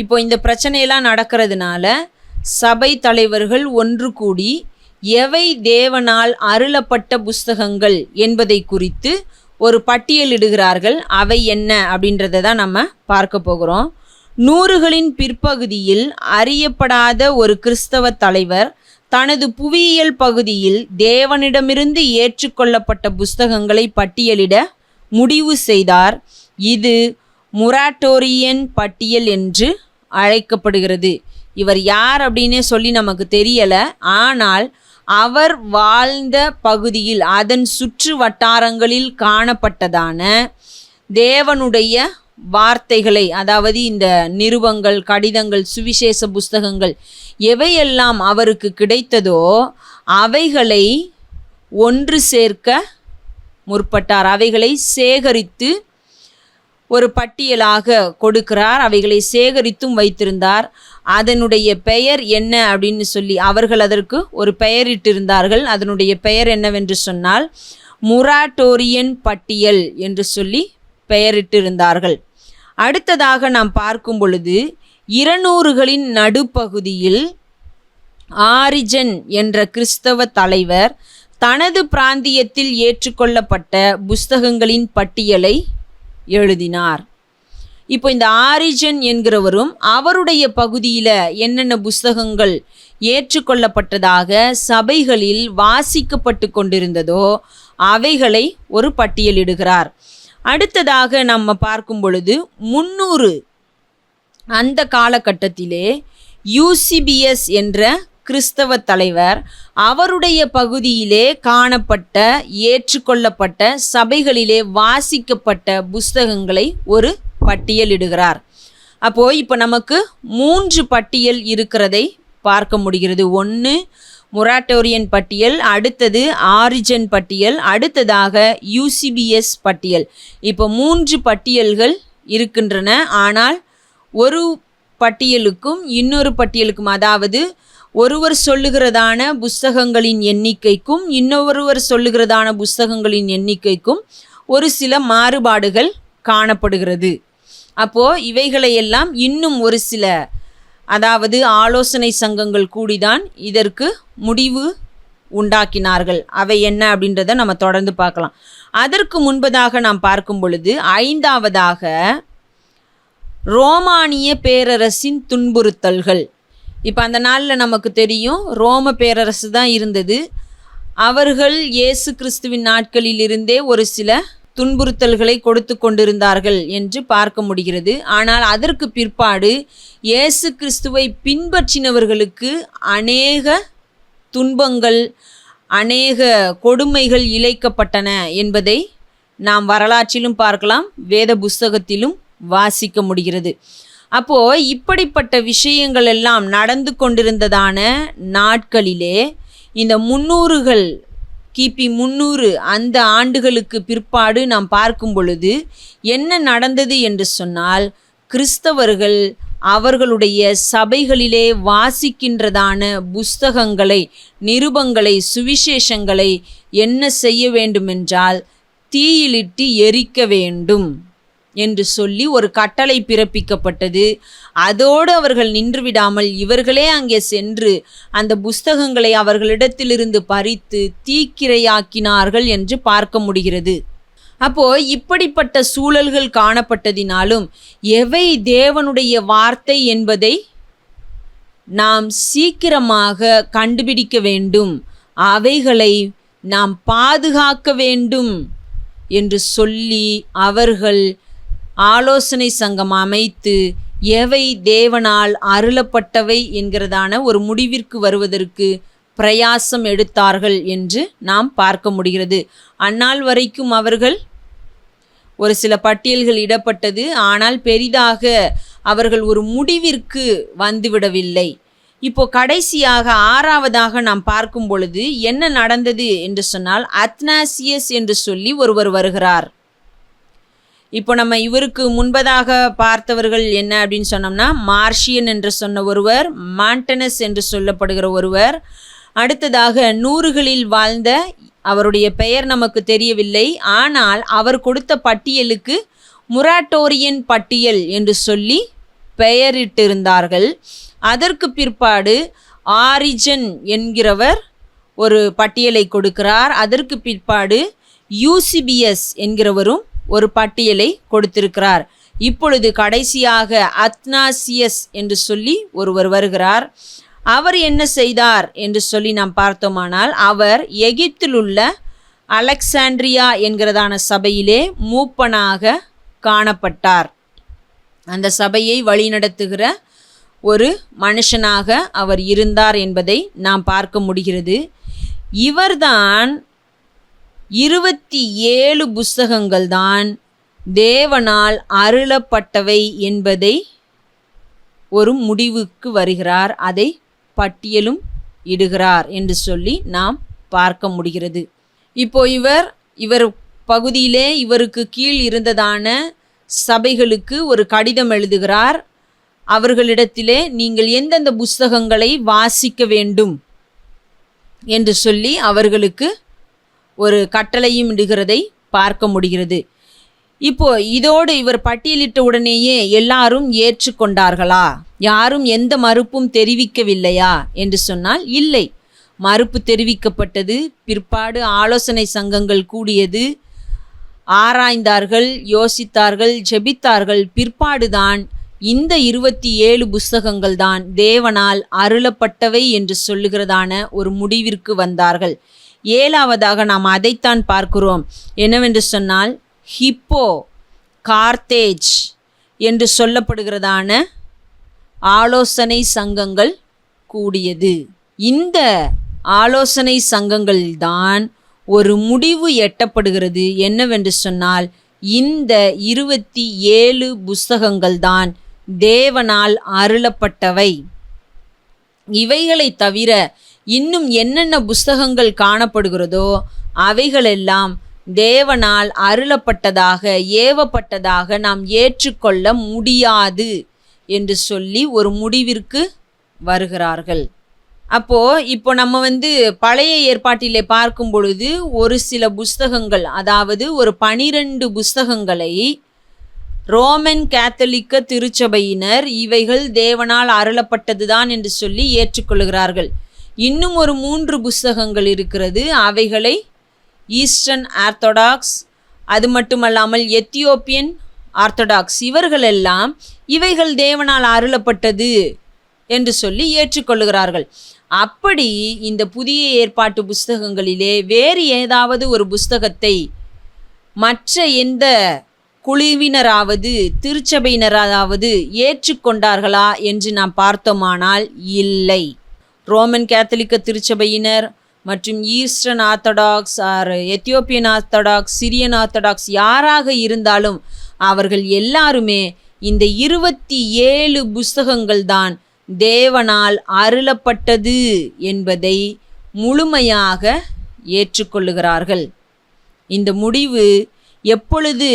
இப்போ இந்த பிரச்சனையெல்லாம் நடக்கிறதுனால சபை தலைவர்கள் ஒன்று கூடி எவை தேவனால் அருளப்பட்ட புஸ்தகங்கள் என்பதை குறித்து ஒரு பட்டியலிடுகிறார்கள். அவை என்ன அப்படின்றத தான் நம்ம பார்க்க போகிறோம். 100களின் பிற்பகுதியில் அறியப்படாத ஒரு கிறிஸ்தவ தலைவர் தனது புவியியல் பகுதியில் தேவனிடமிருந்து ஏற்றுக்கொள்ளப்பட்ட புஸ்தகங்களை பட்டியலிட முடிவு செய்தார். இது முராட்டோரியன் பட்டியல் என்று அழைக்கப்படுகிறது. இவர் யார் அப்படின்னே சொல்லி நமக்கு தெரியலை. ஆனால் அவர் வாழ்ந்த பகுதியில், அதன் சுற்று வட்டாரங்களில் காணப்பட்டதான தேவனுடைய வார்த்தைகளை, அதாவது இந்த நிருபங்கள், கடிதங்கள், சுவிசேஷ புஸ்தகங்கள் எவையெல்லாம் அவருக்கு கிடைத்ததோ அவைகளை ஒன்று சேர்க்க முற்பட்டார். அவைகளை சேகரித்து ஒரு பட்டியலாக கொடுக்கிறார். அவைகளை சேகரித்தும் வைத்திருந்தார். அதனுடைய பெயர் என்ன அப்படின்னு சொல்லி அவர்கள் அதற்கு ஒரு பெயரிட்டிருந்தார்கள். அதனுடைய பெயர் என்னவென்று சொன்னால் முராட்டோரியன் பட்டியல் என்று சொல்லி பெயரிட்டிருந்தார்கள். அடுத்ததாக நாம் பார்க்கும் பொழுது 200களின் நடுப்பகுதியில் ஆரிஜன் என்ற கிறிஸ்தவ தலைவர் தனது பிராந்தியத்தில் ஏற்றுக்கொள்ளப்பட்ட புஸ்தகங்களின் பட்டியலை எழுதினார். இப்போ இந்த ஆரிஜன் என்கிறவரும் அவருடைய பகுதியில் என்னென்ன புஸ்தகங்கள் ஏற்றுக்கொள்ளப்பட்டதாக சபைகளில் வாசிக்கப்பட்டு கொண்டிருந்ததோ அவைகளை ஒரு பட்டியலிடுகிறார். அடுத்ததாக நம்ம பார்க்கும் பொழுது 300 அந்த காலகட்டத்திலே யூசிபிஎஸ் என்ற கிறிஸ்தவ தலைவர் அவருடைய பகுதியிலே காணப்பட்ட ஏற்றுக்கொள்ளப்பட்ட சபைகளிலே வாசிக்கப்பட்ட புஸ்தகங்களை ஒரு பட்டியலிடுகிறார். அப்போது இப்போ நமக்கு 3 பட்டியல் இருக்கிறதை பார்க்க முடிகிறது. 1 முராட்டோரியன் பட்டியல், அடுத்தது ஆரிஜன் பட்டியல், அடுத்ததாக யூசிபிஎஸ் பட்டியல். இப்போ 3 பட்டியல்கள் இருக்கின்றன. ஆனால் ஒரு பட்டியலுக்கும் இன்னொரு பட்டியலுக்கும், அதாவது ஒருவர் சொல்லுகிறதான புஸ்தகங்களின் எண்ணிக்கைக்கும் இன்னொருவர் சொல்லுகிறதான புஸ்தகங்களின் எண்ணிக்கைக்கும் ஒரு சில மாறுபாடுகள் காணப்படுகிறது. அப்போது இவைகளையெல்லாம் இன்னும் ஒரு சில, அதாவது ஆலோசனை சங்கங்கள் கூடிதான் இதற்கு முடிவு உண்டாக்கினார்கள். அவை என்ன அப்படின்றத நம்ம தொடர்ந்து பார்க்கலாம். அதற்கு முன்பதாக நாம் பார்க்கும் பொழுது 5வதாக ரோமானிய பேரரசின் துன்புறுத்தல்கள். இப்போ அந்த நாளில் நமக்கு தெரியும் ரோம பேரரசு தான் இருந்தது. அவர்கள் இயேசு கிறிஸ்துவின் நாட்களிலிருந்தே ஒரு சில துன்புறுத்தல்களை கொடுத்து கொண்டிருந்தார்கள் என்று பார்க்க முடிகிறது. ஆனால் அதற்கு பிற்பாடு இயேசு கிறிஸ்துவை பின்பற்றினவர்களுக்கு அநேக துன்பங்கள், அநேக கொடுமைகள் இழைக்கப்பட்டன என்பதை நாம் வரலாற்றிலும் பார்க்கலாம், வேத புஸ்தகத்திலும் வாசிக்க முடிகிறது. அப்போ இப்படிப்பட்ட விஷயங்கள் எல்லாம் நடந்து கொண்டிருந்ததான நாட்களிலே இந்த 300கள் கிபி 300 அந்த ஆண்டுகளுக்கு பிற்பாடு நாம் பார்க்கும் பொழுது என்ன நடந்தது என்று சொன்னால், கிறிஸ்தவர்கள் அவர்களுடைய சபைகளிலே வாசிக்கின்றதான புஸ்தகங்களை, நிருபங்களை, சுவிசேஷங்களை என்ன செய்ய வேண்டுமென்றால் தீயிலிட்டு எரிக்க வேண்டும் என்று சொல்லி ஒரு கட்டளை பிறப்பிக்கப்பட்டது. அதோடு அவர்கள் நின்று விடாமல் இவர்களே அங்கே சென்று அந்த புஸ்தகங்களை அவர்களிடத்திலிருந்து பறித்து தீக்கிரையாக்கினார்கள் என்று பார்க்க முடிகிறது. அப்போ இப்படிப்பட்ட சூழல்கள் காணப்பட்டதினாலும் எவை தேவனுடைய வார்த்தை என்பதை நாம் சீக்கிரமாக கண்டுபிடிக்க வேண்டும், அவைகளை நாம் பாதுகாக்க வேண்டும் என்று சொல்லி அவர்கள் ஆலோசனை சங்கம் அமைத்து எவை தேவனால் அருளப்பட்டவை என்கிறதான ஒரு முடிவிற்கு வருவதற்கு பிரயாசம் எடுத்தார்கள் என்று நாம் பார்க்க முடிகிறது. அந்நாள் வரைக்கும் அவர்கள் ஒரு சில பட்டியல்கள் இடப்பட்டது. ஆனால் பெரிதாக அவர்கள் ஒரு முடிவிற்கு வந்துவிடவில்லை. இப்போ கடைசியாக 6வதாக நாம் பார்க்கும் பொழுது என்ன நடந்தது என்று சொன்னால், அத்னாசியஸ் என்று சொல்லி ஒருவர் வருகிறார். இப்போ நம்ம இவருக்கு முன்பதாக பார்த்தவர்கள் என்ன அப்படின்னு சொன்னோம்னா, மார்ஷியன் என்று சொன்ன ஒருவர், மாண்டனஸ் என்று சொல்லப்படுகிற ஒருவர், அடுத்ததாக 100களில் வாழ்ந்த அவருடைய பெயர் நமக்கு தெரியவில்லை. ஆனால் அவர் கொடுத்த பட்டியலுக்கு முராட்டோரியன் பட்டியல் என்று சொல்லி பெயரிட்டிருந்தார்கள். அதற்கு பிற்பாடு ஆரிஜன் என்கிறவர் ஒரு பட்டியலை கொடுக்கிறார். அதற்கு பிற்பாடு யூசிபியஸ் என்கிறவரும் ஒரு பட்டியலை கொடுத்திருக்கிறார். இப்பொழுது கடைசியாக அத்னாசியஸ் என்று சொல்லி ஒருவர் வருகிறார். அவர் என்ன செய்தார் என்று சொல்லி நாம் பார்த்தோமானால், அவர் எகிப்தில் உள்ள அலெக்சாண்ட்ரியா என்கிறதான சபையிலே மூப்பனாக காணப்பட்டார். அந்த சபையை வழிநடத்துகிற ஒரு மனுஷனாக அவர் இருந்தார் என்பதை நாம் பார்க்க முடிகிறது. இவர்தான் 27 புஸ்தகங்கள் தான் தேவனால் அருளப்பட்டவை என்பதை ஒரு முடிவுக்கு வருகிறார். அதை பட்டியலும் இடுகிறார் என்று சொல்லி நாம் பார்க்க முடிகிறது. இப்போ இவர் பகுதியிலே இவருக்கு கீழ் இருந்ததான சபைகளுக்கு ஒரு கடிதம் எழுதுகிறார். அவர்களிடத்திலே நீங்கள் எந்தெந்த புஸ்தகங்களை வாசிக்க வேண்டும் என்று சொல்லி அவர்களுக்கு ஒரு கட்டளையும் இடுகிறதை பார்க்க முடிகிறது. இப்போ இதோடு இவர் பட்டியலிட்ட உடனேயே எல்லாரும் ஏற்றுக்கொண்டார்களா? யாரும் எந்த மறுப்பும் தெரிவிக்கவில்லையா என்று சொன்னால் இல்லை. மறுப்பு தெரிவிக்கப்பட்டது. பிற்பாடு ஆலோசனை சங்கங்கள் கூடியது, ஆராய்ந்தார்கள், யோசித்தார்கள், ஜெபித்தார்கள். பிற்பாடுதான் இந்த 27 புஸ்தகங்கள் தான் தேவனால் அருளப்பட்டவை என்று சொல்லுகிறதான ஒரு முடிவிற்கு வந்தார்கள். 7வதாக நாம் அதைத்தான் பார்க்கிறோம். என்னவென்று சொன்னால், ஹிப்போ கார்த்தேஜ் என்று சொல்லப்படுகிறதான ஆலோசனை சங்கங்கள் கூடியது. இந்த ஆலோசனை சங்கங்கள்தான் ஒரு முடிவு எட்டப்படுகிறது. என்னவென்று சொன்னால், இந்த 27 புஸ்தகங்கள் தான் தேவனால் அருளப்பட்டவை. இவைகளை தவிர இன்னும் என்னென்ன புஸ்தகங்கள் காணப்படுகிறதோ அவைகளெல்லாம் தேவனால் அருளப்பட்டதாக, ஏவப்பட்டதாக நாம் ஏற்றுக்கொள்ள முடியாது என்று சொல்லி ஒரு முடிவிற்கு வருகிறார்கள். இப்போ நம்ம பழைய ஏற்பாட்டிலே பார்க்கும் பொழுது ஒரு சில புஸ்தகங்கள், அதாவது ஒரு 12 புஸ்தகங்களை ரோமன் கேத்தலிக்க திருச்சபையினர் இவைகள் தேவனால் அருளப்பட்டதுதான் என்று சொல்லி ஏற்றுக்கொள்கிறார்கள். இன்னும் ஒரு 3 புஸ்தகங்கள் இருக்கிறது. அவைகளை ஈஸ்டர்ன் ஆர்த்தடாக்ஸ், அது மட்டுமல்லாமல் எத்தியோப்பியன் ஆர்த்தடாக்ஸ், இவர்களெல்லாம் இவைகள் தேவனால் அருளப்பட்டது என்று சொல்லி ஏற்றுக்கொள்கிறார்கள். அப்படி இந்த புதிய ஏற்பாட்டு புஸ்தகங்களிலே வேறு ஏதாவது ஒரு புஸ்தகத்தை மற்ற எந்த குழுவினராவது திருச்சபையினராவது ஏற்றுக்கொண்டார்களா என்று நாம் பார்த்தோமானால் இல்லை. ரோமன் கேத்தலிக்க திருச்சபையினர் மற்றும் eastern orthodox, Ethiopian orthodox, Syrian orthodox யாராக இருந்தாலும் அவர்கள் எல்லாருமே இந்த 27 புஸ்தகங்கள் தான் தேவனால் அருளப்பட்டது என்பதை முழுமையாக ஏற்றுக்கொள்ளுகிறார்கள். இந்த முடிவு எப்பொழுது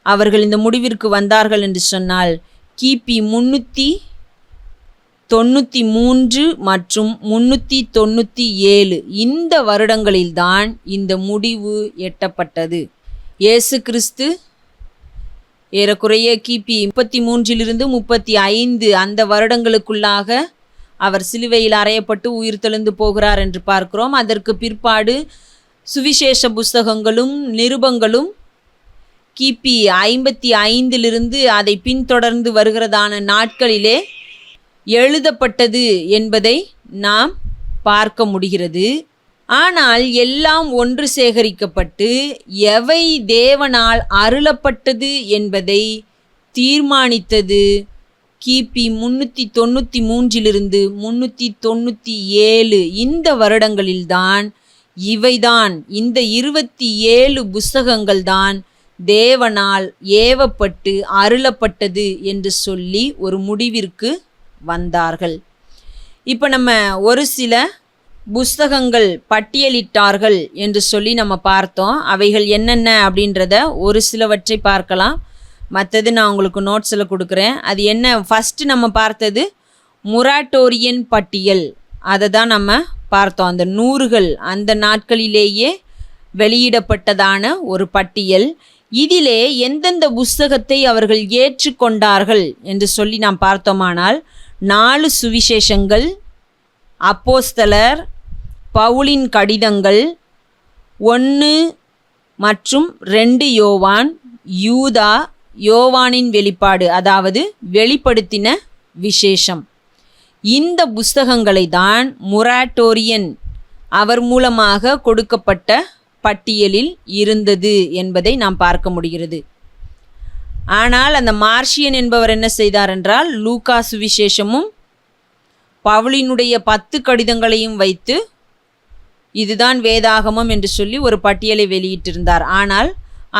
அவர்கள் இந்த முடிவிற்கு வந்தார்கள் என்று சொன்னால் கிபி 393 மற்றும் 397 இந்த வருடங்களில்தான் இந்த முடிவு எட்டப்பட்டது. இயேசு கிறிஸ்து ஏறக்குறைய கிபி 33 35 அந்த வருடங்களுக்குள்ளாக அவர் சிலுவையில் அறையப்பட்டு உயிர்த்தெழுந்து போகிறார் என்று பார்க்கிறோம். அதற்கு பிற்பாடு சுவிசேஷ புஸ்தகங்களும் நிருபங்களும் கிபி 55 அதை பின்தொடர்ந்து வருகிறதான நாட்களிலே எழுதப்பட்டது என்பதை நாம் பார்க்க முடிகிறது. ஆனால் எல்லாம் ஒன்று சேகரிக்கப்பட்டு எவை தேவனால் அருளப்பட்டது என்பதை தீர்மானித்தது கிபி 393 397 இந்த வருடங்களில்தான். இவைதான் இந்த 27 புஸ்தகங்கள் தான் தேவனால் ஏவப்பட்டு அருளப்பட்டது என்று சொல்லி ஒரு முடிவிற்கு வந்தார்கள். இப்போ நம்ம ஒரு சில புஸ்தகங்கள் பட்டியலிட்டார்கள் என்று சொல்லி நம்ம பார்த்தோம். அவைகள் என்னென்ன அப்படின்றத ஒரு சிலவற்றை பார்க்கலாம். மற்றது நான் உங்களுக்கு நோட்ஸில் கொடுக்குறேன். அது என்ன, ஃபஸ்ட்டு நம்ம பார்த்தது மொராட்டோரியன் பட்டியல். அதை தான் நம்ம பார்த்தோம். அந்த 100கள் அந்த நாட்களிலேயே வெளியிடப்பட்டதான ஒரு பட்டியல். இதிலே எந்தெந்த புஸ்தகத்தை அவர்கள் ஏற்றுக்கொண்டார்கள் என்று சொல்லி நாம் பார்த்தோமானால் 4 சுவிசேஷங்கள், அப்போஸ்தலர், பவுலின் கடிதங்கள், 1 மற்றும் 2 யோவான், யூதா, யோவானின் வெளிப்பாடு, அதாவது வெளிப்படுத்தின விசேஷம். இந்த புஸ்தகங்களை தான் மொராட்டோரியன் அவர் மூலமாக கொடுக்கப்பட்ட பட்டியலில் இருந்தது என்பதை நாம் பார்க்க முடிகிறது. ஆனால் அந்த மார்ஷியன் என்பவர் என்ன செய்தார் என்றால் லூக்கா சுவிசேஷமும் பவுலினுடைய 10 கடிதங்களையும் வைத்து இதுதான் வேதாகமம் என்று சொல்லி ஒரு பட்டியலை வெளியிட்டிருந்தார். ஆனால்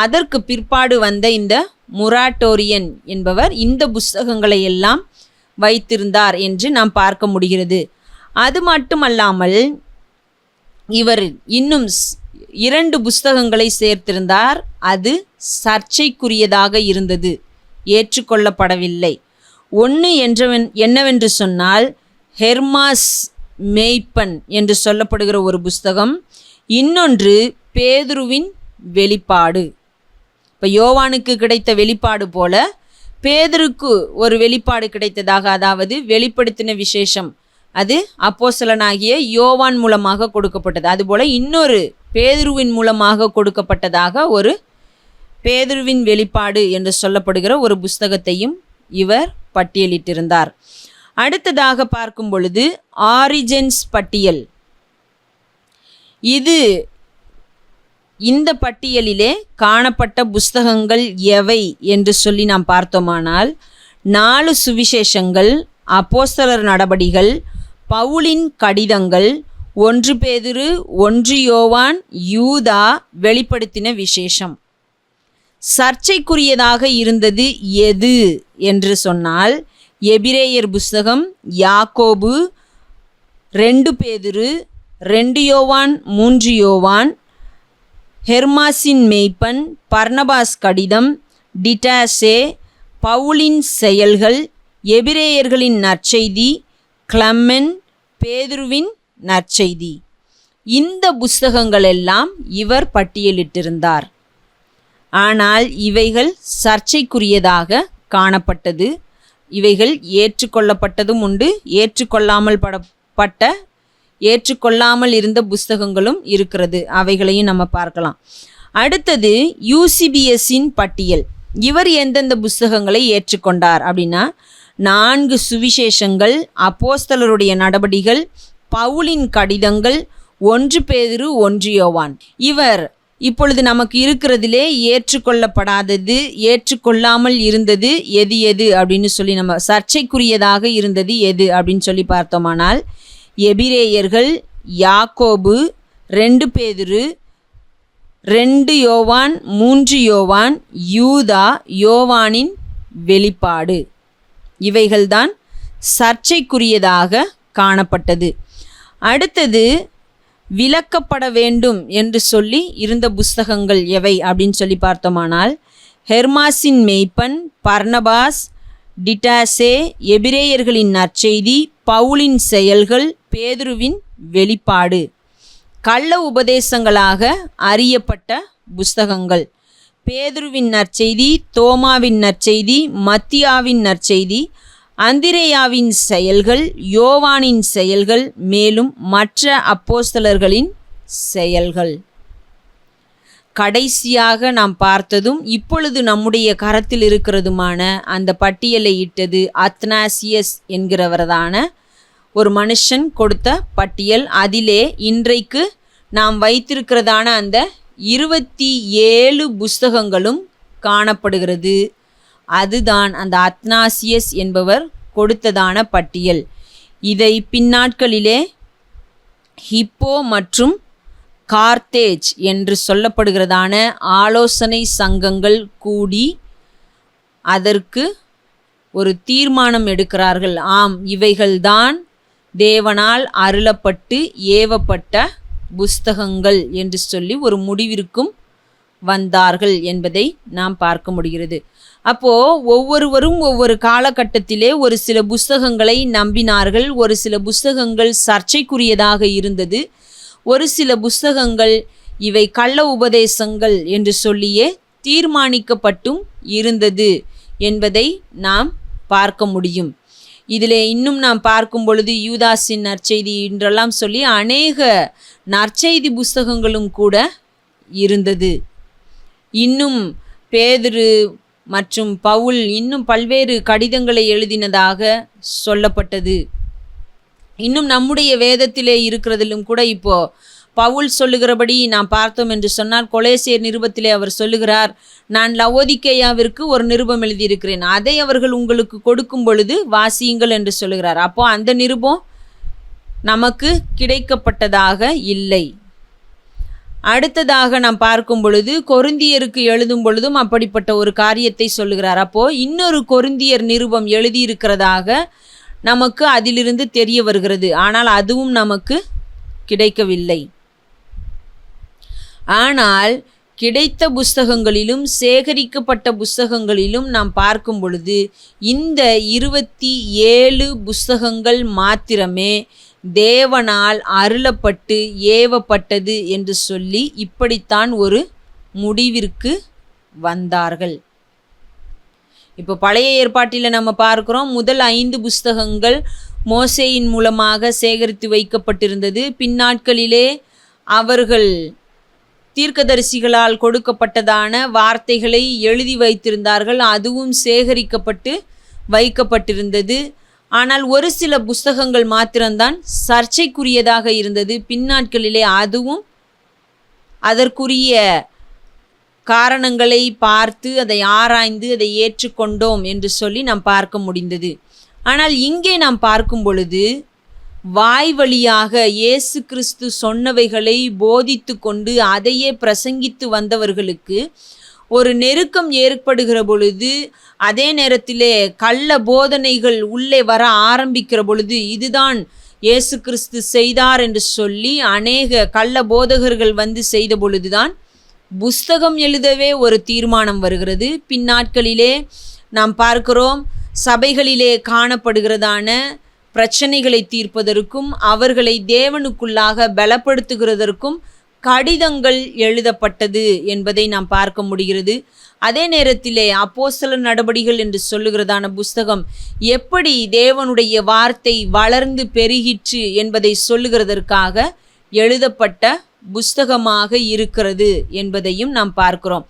அதற்கு பிற்பாடு வந்த இந்த மொராட்டோரியன் என்பவர் இந்த புஸ்தகங்களை எல்லாம் வைத்திருந்தார் என்று நாம் பார்க்க முடிகிறது. அது மட்டுமல்லாமல் இவர் இன்னும் 2 புஸ்தகங்களை சேர்த்திருந்தார். அது சர்ச்சைக்குரியதாக இருந்தது, ஏற்றுக்கொள்ளப்படவில்லை. 1 என்னவென்று சொன்னால் ஹெர்மாஸ் மேய்ப்பன் என்று சொல்லப்படுகிற ஒரு புஸ்தகம். இன்னொன்று பேதுருவின் வெளிப்பாடு. இப்போ யோவானுக்கு கிடைத்த வெளிப்பாடு போல பேதுருக்கு ஒரு வெளிப்பாடு கிடைத்ததாக, அதாவது வெளிப்படுத்தின விசேஷம், அது அப்போஸ்தலனாகிய யோவான் மூலமாக கொடுக்கப்பட்டது. அதுபோல் இன்னொரு பேதுருவின் மூலமாக கொடுக்கப்பட்டதாக ஒரு பேதுருவின் வெளிப்பாடு என்று சொல்லப்படுகிற ஒரு புஸ்தகத்தையும் இவர் பட்டியலிட்டிருந்தார். அடுத்ததாக பார்க்கும் பொழுது ஆரிஜென்ஸ் பட்டியல். இந்த பட்டியலிலே காணப்பட்ட புஸ்தகங்கள் எவை என்று சொல்லி நாம் பார்த்தோமானால் 4 சுவிசேஷங்கள், அப்போஸ்தலர் நடபடிகள், பவுலின் கடிதங்கள், 1 பேதுரு, 1 யோவான், யூதா, வெளிப்படுத்தின விசேஷம். சர்ச்சைக்குரியதாக இருந்தது எது என்று சொன்னால் எபிரேயர் புஸ்தகம், யாக்கோபு, 2 பேதுரு, 2 யோவான், 3 யோவான், ஹெர்மாசின் மேய்ப்பன், பர்னபாஸ் கடிதம், டிட்டாசே, பவுலின் செயல்கள், எபிரேயர்களின் நற்செய்தி, கிளமென், பேதுருவின் நற்செய்தி. இந்த புஸ்தகங்களெல்லாம் இவர் பட்டியலிட்டிருந்தார். ஆனால் இவைகள் சர்ச்சைக்குரியதாக காணப்பட்டது. இவைகள் ஏற்றுக்கொள்ளப்பட்டதும் உண்டு, ஏற்றுக்கொள்ளாமல் இருந்த புஸ்தகங்களும் இருக்கிறது. அவைகளையும் நம்ம பார்க்கலாம். அடுத்தது யூசிபிஎஸ்ஸின் பட்டியல். இவர் எந்தெந்த புஸ்தகங்களை ஏற்றுக்கொண்டார் அப்படின்னா 4 சுவிசேஷங்கள், அப்போஸ்தலருடைய நடபடிகள், பவுலின் கடிதங்கள், 1 பேதுரு, 1 யோவான். இவர் இப்பொழுது நமக்கு இருக்கிறதிலே ஏற்றுக்கொள்ளப்படாதது, ஏற்றுக்கொள்ளாமல் இருந்தது எது அப்படின்னு சொல்லி நம்ம சர்ச்சைக்குரியதாக இருந்தது எது அப்படின்னு சொல்லி பார்த்தோமானால் எபிரேயர்கள், யாக்கோபு, 2 பேதுரு, 2 யோவான், 3 யோவான், யூதா, யோவானின் வெளிப்பாடு, இவைகள்தான் சர்ச்சைக்குரியதாக காணப்பட்டது. அடுத்தது விலக்கப்பட வேண்டும் என்று சொல்லி இருந்த புஸ்தகங்கள் எவை அப்படின்னு சொல்லி பார்த்தோமானால், ஹெர்மாசின் மேய்ப்பன், பர்னபாஸ், டிட்டாசே, எபிரேயர்களின் நற்செய்தி, பவுலின் செயல்கள், பேதுருவின் வெளிப்பாடு, கள்ள உபதேசங்களாக அறியப்பட்ட புஸ்தகங்கள். பேதுருவின் நற்செய்தி, தோமாவின் நற்செய்தி, மத்தியாவின் நற்செய்தி, அந்திரேயாவின் செயல்கள், யோவானின் செயல்கள், மேலும் மற்ற அப்போஸ்தலர்களின் செயல்கள். கடைசியாக நாம் பார்த்ததும் இப்பொழுது நம்முடைய கரத்தில் இருக்கிறதுமான அந்த பட்டியலை இட்டது அத்னாசியஸ் என்கிறவரதான ஒரு மனுஷன் கொடுத்த பட்டியல். அதிலே இன்றைக்கு நாம் வைத்திருக்கிறதான அந்த 27 புஸ்தகங்களும் காணப்படுகிறது. அதுதான் அந்த அத்னாசியஸ் என்பவர் கொடுத்ததான பட்டியல். இதை பின்னாட்களிலே ஹிப்போ மற்றும் கார்த்தேஜ் என்று சொல்லப்படுகிறதான ஆலோசனை சங்கங்கள் கூடி அதற்கு ஒரு தீர்மானம் எடுக்கிறார்கள். ஆம், இவைகள்தான் தேவனால் அருளப்பட்டு ஏவப்பட்ட புஸ்தகங்கள் என்று சொல்லி ஒரு முடிவிற்கும் வந்தார்கள் என்பதை நாம் பார்க்க முடிகிறது. அப்போது ஒவ்வொருவரும் ஒவ்வொரு காலகட்டத்திலே ஒரு சில புஸ்தகங்களை நம்பினார்கள். ஒரு சில புஸ்தகங்கள் சர்ச்சைக்குரியதாக இருந்தது. ஒரு சில புஸ்தகங்கள் இவை கள்ள உபதேசங்கள் என்று சொல்லியே தீர்மானிக்கப்பட்டும் இருந்தது என்பதை நாம் பார்க்க முடியும். இதில் இன்னும் நாம் பார்க்கும் பொழுது யூதாஸின் நற்செய்தி என்றெல்லாம் சொல்லி அநேக நற்செய்தி புஸ்தகங்களும் கூட இருந்தது. இன்னும் பேதுரு மற்றும் பவுல் இன்னும் பல்வேறு கடிதங்களை எழுதினதாக சொல்லப்பட்டது. இன்னும் நம்முடைய வேதத்திலே இருக்கிறதிலும் கூட இப்போ பவுல் சொல்லுகிறபடி நாம் பார்த்தோம் என்று சொன்னால், கொலேசியர் நிருபத்திலே அவர் சொல்லுகிறார், நான் லவோதிக்கேயாவிற்கு ஒரு நிருபம் எழுதியிருக்கிறேன், அதை அவர்கள் உங்களுக்கு கொடுக்கும் பொழுது வாசியுங்கள் என்று சொல்லுகிறார். அப்போ அந்த நிருபம் நமக்கு கிடைக்கப்பட்டதாக இல்லை. அடுத்ததாக நாம் பார்க்கும் பொழுது கொரிந்தியருக்கு எழுதும் பொழுதும் அப்படிப்பட்ட ஒரு காரியத்தை சொல்லுகிறார். அப்போது இன்னொரு கொரிந்தியர் நிருபம் எழுதியிருக்கிறதாக நமக்கு அதிலிருந்து தெரிய வருகிறது. ஆனால் அதுவும் நமக்கு கிடைக்கவில்லை. ஆனால் கிடைத்த புஸ்தகங்களிலும் சேகரிக்கப்பட்ட புஸ்தகங்களிலும் நாம் பார்க்கும் பொழுது இந்த 27 புஸ்தகங்கள் மாத்திரமே தேவனால் அருளப்பட்டு ஏவப்பட்டது என்று சொல்லி இப்படித்தான் ஒரு முடிவிற்கு வந்தார்கள். இப்போ பழைய ஏற்பாட்டில் நம்ம பார்க்குறோம், முதல் 5 புஸ்தகங்கள் மோசேயின் மூலமாக சேகரித்து வைக்கப்பட்டிருந்தது. பின்னாட்களிலே அவர்கள் தீர்க்கதரிசிகளால் கொடுக்கப்பட்டதான வார்த்தைகளை எழுதி வைத்திருந்தார்கள். அதுவும் சேகரிக்கப்பட்டு வைக்கப்பட்டிருந்தது. ஆனால் ஒரு சில புஸ்தகங்கள் மாத்திரம்தான் சர்ச்சைக்குரியதாக இருந்தது. பின்னாட்களிலே அதுவும் அதற்குரிய காரணங்களை பார்த்து அதை ஆராய்ந்து அதை ஏற்றுக்கொண்டோம் என்று சொல்லி நாம் பார்க்க முடிந்தது. ஆனால் இங்கே நாம் பார்க்கும் பொழுது வாய் வழியாக இயேசு கிறிஸ்து சொன்னவைகளை போதித்து கொண்டு அதையே பிரசங்கித்து வந்தவர்களுக்கு ஒரு நெருக்கம் ஏற்படுகிற பொழுது, அதே நேரத்திலே கள்ள போதனைகள் உள்ளே வர ஆரம்பிக்கிற பொழுது, இதுதான் இயேசு கிறிஸ்து செய்தார் என்று சொல்லி அநேக கள்ள போதகர்கள் வந்து செய்த பொழுதுதான் புஸ்தகம் எழுதவே ஒரு தீர்மானம் வருகிறது. பின்னாட்களிலே நாம் பார்க்கிறோம், சபைகளிலே காணப்படுகிறதான பிரச்சனைகளை தீர்ப்பதற்கும் அவர்களை தேவனுக்குள்ளாக பலப்படுத்துகிறதற்கும் கடிதங்கள் எழுதப்பட்டது என்பதை நாம் பார்க்க முடிகிறது. அதே நேரத்திலே அப்போஸ்தலர் நடபடிகள் என்று சொல்லுகிறதான புஸ்தகம் எப்படி தேவனுடைய வார்த்தை வளர்ந்து பெருகிற்று என்பதை சொல்லுகிறதற்காக எழுதப்பட்ட புஸ்தகமாக இருக்கிறது என்பதையும் நாம் பார்க்கிறோம்.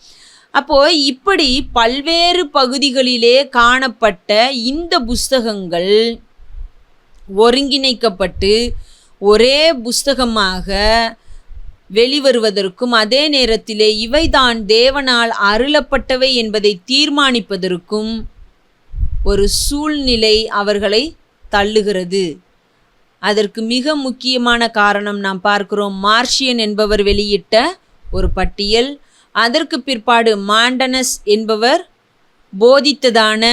அப்போ இப்படி பல்வேறு பகுதிகளிலே காணப்பட்ட இந்த புஸ்தகங்கள் ஒருங்கிணைக்கப்பட்டு ஒரே புஸ்தகமாக வெளிவருவதற்கும், அதே நேரத்திலே இவைதான் தேவனால் அருளப்பட்டவை என்பதை தீர்மானிப்பதற்கும் ஒரு சூழ்நிலை அவர்களை தள்ளுகிறது. அதற்கு மிக முக்கியமான காரணம் நாம் பார்க்கிறோம், மார்ஷியன் என்பவர் வெளியிட்ட ஒரு பட்டியல். அதற்கு பிற்பாடு மாண்டனஸ் என்பவர் போதித்ததான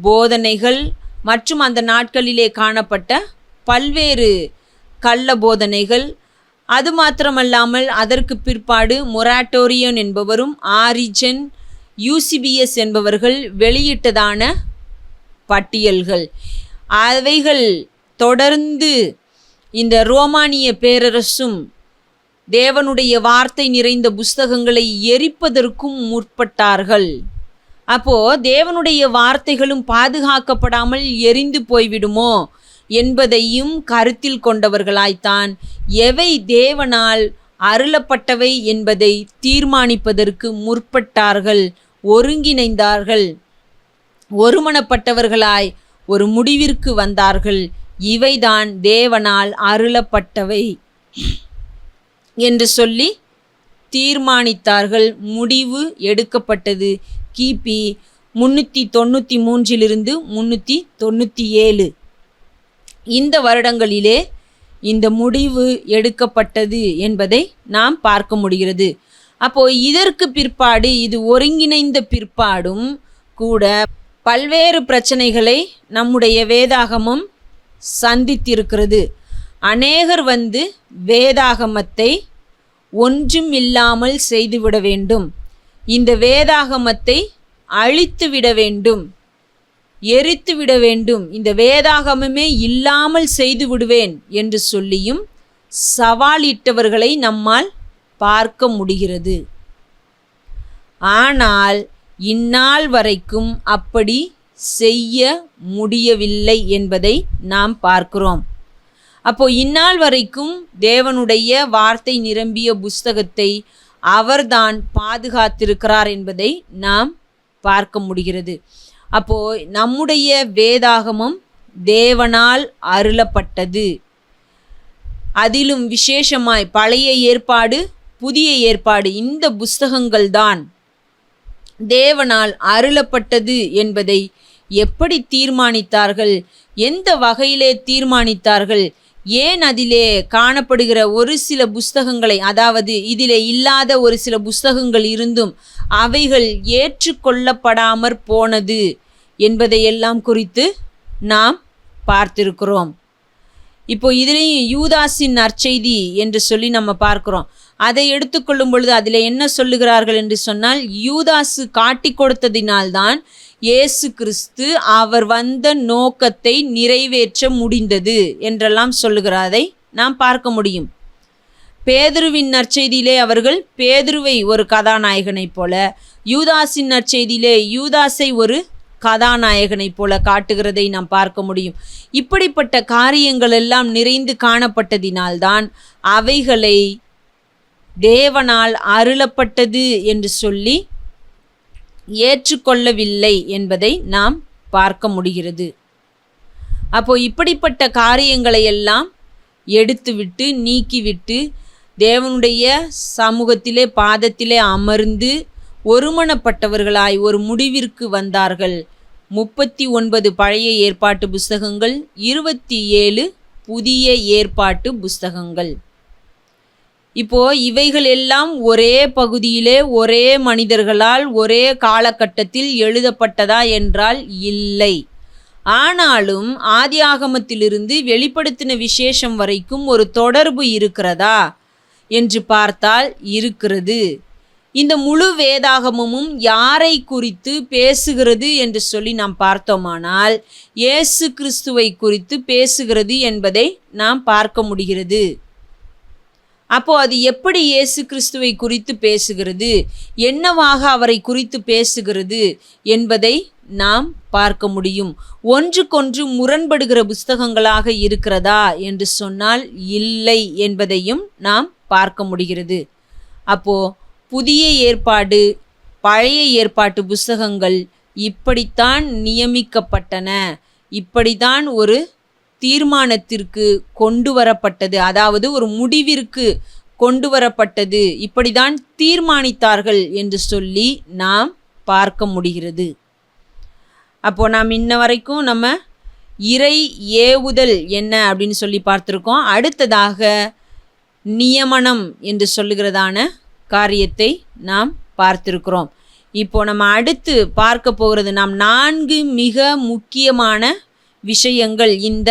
போதனைகள் மற்றும் அந்த நாட்களிலே காணப்பட்ட பல்வேறு கள்ள போதனைகள். அது மாத்திரமல்லாமல் அதற்கு பிற்பாடு மொராட்டோரியன் என்பவரும் ஆரிஜன், யூசிபியஸ் என்பவர்கள் வெளியிட்டதான பட்டியல்கள். அவைகள் தொடர்ந்து இந்த ரோமானிய பேரரசும் தேவனுடைய வார்த்தை நிறைந்த புஸ்தகங்களை எரிப்பதற்கும் முற்பட்டார்கள். அப்போ தேவனுடைய வார்த்தைகளும் பாதுகாக்கப்படாமல் எரிந்து போய்விடுமோ என்பதையும் கருத்தில் கொண்டவர்களாய்த்தான் எவை தேவனால் அருளப்பட்டவை என்பதை தீர்மானிப்பதற்கு முற்பட்டார்கள், ஒருங்கிணைந்தார்கள், ஒருமனப்பட்டவர்களாய் ஒரு முடிவிற்கு வந்தார்கள். இவைதான் தேவனால் அருளப்பட்டவை என்று சொல்லி தீர்மானித்தார்கள். முடிவு எடுக்கப்பட்டது கிபி 393 397 இந்த வருடங்களிலே இந்த முடிவு எடுக்கப்பட்டது என்பதை நாம் பார்க்க முடிகிறது. அப்போ இதற்கு பிற்பாடு, இது ஒருங்கிணைந்த பிற்பாடும் கூட பல்வேறு பிரச்சனைகளை நம்முடைய வேதாகமம் சந்தித்திருக்கிறது. அநேகர் வேதாகமத்தை ஒன்றும் இல்லாமல் செய்துவிட வேண்டும், இந்த வேதாகமத்தை அழித்து விட வேண்டும், எரித்து விட வேண்டும், இந்த வேதாகமமே இல்லாமல் செய்து விடுவேன் என்று சொல்லியும் சவாலிட்டவர்களை நம்மால் பார்க்க முடிகிறது. ஆனால் இந்நாள் வரைக்கும் அப்படி செய்ய முடியவில்லை என்பதை நாம் பார்க்கிறோம். அப்போ இந்நாள் வரைக்கும் தேவனுடைய வார்த்தை நிரம்பிய புஸ்தகத்தை அவர்தான் பாதுகாத்திருக்கிறார் என்பதை நாம் பார்க்க முடிகிறது. அப்போ நம்முடைய வேதாகமம் தேவனால் அருளப்பட்டது. அதிலும் விசேஷமாய் பழைய ஏற்பாடு, புதிய ஏற்பாடு, இந்த புஸ்தகங்கள் தான் தேவனால் அருளப்பட்டது என்பதை எப்படி தீர்மானித்தார்கள், எந்த வகையிலே தீர்மானித்தார்கள், ஏன் அதிலே காணப்படுகிற ஒரு சில புஸ்தகங்களை, அதாவது இதிலே இல்லாத ஒரு சில புஸ்தகங்கள் இருந்தும் அவைகள் ஏற்றுக்கொள்ளப்படாமற் போனது என்பதையெல்லாம் குறித்து நாம் பார்த்திருக்கிறோம். இப்போ இதுலேயும் யூதாஸின் நற்செய்தி என்று சொல்லி நம்ம பார்க்கிறோம். அதை எடுத்துக்கொள்ளும் பொழுது அதில் என்ன சொல்லுகிறார்கள் என்று சொன்னால், யூதாசு காட்டி கொடுத்ததினால்தான் இயேசு கிறிஸ்து அவர் வந்த நோக்கத்தை நிறைவேற்ற முடிந்தது என்றெல்லாம் சொல்லுகிறதை நாம் பார்க்க முடியும். பேதுருவின் நற்செய்தியிலே அவர்கள் பேதுருவை ஒரு கதாநாயகனைப் போல, யூதாஸின் நற்செய்தியிலே யூதாஸை ஒரு கதாநாயகனைப் போல காட்டுகிறதை நாம் பார்க்க முடியும். இப்படிப்பட்ட காரியங்கள் எல்லாம் நிறைந்து காணப்பட்டதினால்தான் அவைகளை தேவனால் அருளப்பட்டது என்று சொல்லி ஏற்றுக்கொள்ளவில்லை என்பதை நாம் பார்க்க முடிகிறது. அப்போ இப்படிப்பட்ட காரியங்களை எல்லாம் எடுத்துவிட்டு நீக்கிவிட்டு தேவனுடைய சமூகத்திலே பாதத்திலே அமர்ந்து ஒருமனப்பட்டவர்களாய் ஒரு முடிவிற்கு வந்தார்கள். 39 பழைய ஏற்பாட்டு புஸ்தகங்கள், 27 புதிய ஏற்பாட்டு புஸ்தகங்கள். இப்போ இவைகள் எல்லாம் ஒரே பகுதியிலே ஒரே மனிதர்களால் ஒரே காலகட்டத்தில் எழுதப்பட்டதா என்றால் இல்லை. ஆனாலும் ஆதியாகமத்திலிருந்து வெளிப்படுத்தின விசேஷம் வரைக்கும் ஒரு தொடர்பு இருக்கிறதா என்று பார்த்தால் இருக்கிறது. இந்த முழு வேதாகமமும் யாரை குறித்து பேசுகிறது என்று சொல்லி நாம் பார்த்தோமானால் இயேசு கிறிஸ்துவை குறித்து பேசுகிறது என்பதை நாம் பார்க்க முடிகிறது. அப்போ அது எப்படி இயேசு கிறிஸ்துவை குறித்து பேசுகிறது, என்னவாக அவரை குறித்து பேசுகிறது என்பதை நாம் பார்க்க முடியும். ஒன்றுக்கொன்று முரண்படுகிற புஸ்தகங்களாக இருக்கிறதா என்று சொன்னால் இல்லை என்பதையும் நாம் பார்க்க முடிகிறது. அப்போ புதிய ஏற்பாடு, பழைய ஏற்பாட்டு புஸ்தகங்கள் இப்படித்தான் நியமிக்கப்பட்டன, இப்படித்தான் ஒரு தீர்மானத்திற்கு கொண்டு வரப்பட்டது, அதாவது ஒரு முடிவிற்கு கொண்டு வரப்பட்டது, இப்படிதான் தீர்மானித்தார்கள் என்று சொல்லி நாம் பார்க்க முடிகிறது. அப்போ நாம் இன்ன வரைக்கும் நம்ம இறை ஏவுதல் என்ன அப்படின்னு சொல்லி பார்த்துருக்கோம். அடுத்ததாக நியமனம் என்று சொல்லுகிறதான காரியத்தை நாம் பார்த்திருக்கிறோம். இப்போ நம்ம அடுத்து பார்க்க போகிறது நாம் 4 மிக முக்கியமான விஷயங்கள் இந்த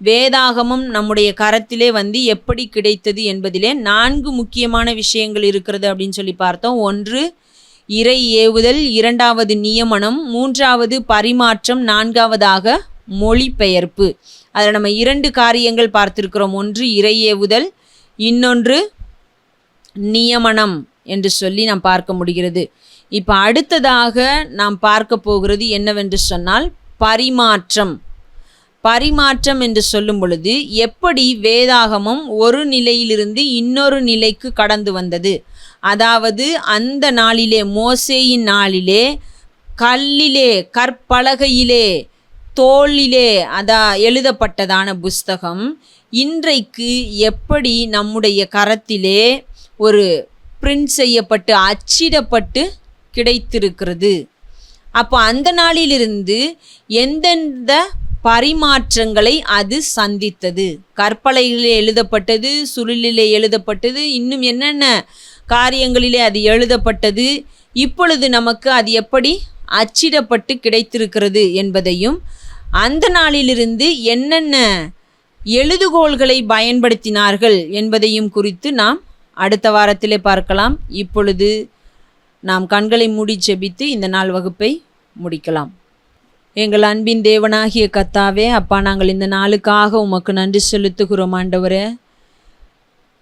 வேதாகமம் நம்முடைய கரத்திலே எப்படி கிடைத்தது என்பதிலே 4 முக்கியமான விஷயங்கள் இருக்கிறது அப்படின்னு சொல்லி பார்த்தோம். 1 இறை ஏவுதல், 2வது நியமனம், 3வது பரிமாற்றம், 4வதாக மொழிபெயர்ப்பு. அதில் நம்ம 2 காரியங்கள் பார்த்திருக்கிறோம். 1 இறை ஏவுதல், இன்னொன்று நியமனம் என்று சொல்லி நாம் பார்க்க முடிகிறது. இப்போ அடுத்ததாக நாம் பார்க்க போகிறது என்னவென்று சொன்னால் பரிமாற்றம். பரிமாற்றம் என்று சொல்லும் பொழுது எப்படி வேதாகமம் ஒரு நிலையிலிருந்து இன்னொரு நிலைக்கு கடந்து வந்தது. அதாவது அந்த நாளிலே, மோசேயின் நாளிலே, கல்லிலே, கற்பலகையிலே, தோளிலே எழுதப்பட்டதான புஸ்தகம் இன்றைக்கு எப்படி நம்முடைய கரத்திலே ஒரு பிரிண்ட் செய்யப்பட்டு அச்சிடப்பட்டு கிடைத்திருக்கிறது. அப்போ அந்த நாளிலிருந்து எந்தெந்த பரிமாற்றங்களை அது சந்தித்தது. கற்பலகையிலே எழுதப்பட்டது, சுருளிலே எழுதப்பட்டது, இன்னும் என்னென்ன காரியங்களிலே அது எழுதப்பட்டது, இப்பொழுது நமக்கு அது எப்படி அச்சிடப்பட்டு கிடைத்திருக்கிறது என்பதையும், அந்த நாளிலிருந்து என்னென்ன எழுதுகோள்களை பயன்படுத்தினார்கள் என்பதையும் குறித்து நாம் அடுத்த வாரத்திலே பார்க்கலாம். இப்பொழுது நாம் கண்களை மூடி ஜெபித்து இந்த நாள் வகுப்பை முடிக்கலாம். எங்கள் அன்பின் தேவனாகிய கர்த்தாவே, அப்பா, நாங்கள் இந்த நாளுக்காக உமக்கு நன்றி செலுத்துகிறோம். ஆண்டவரே,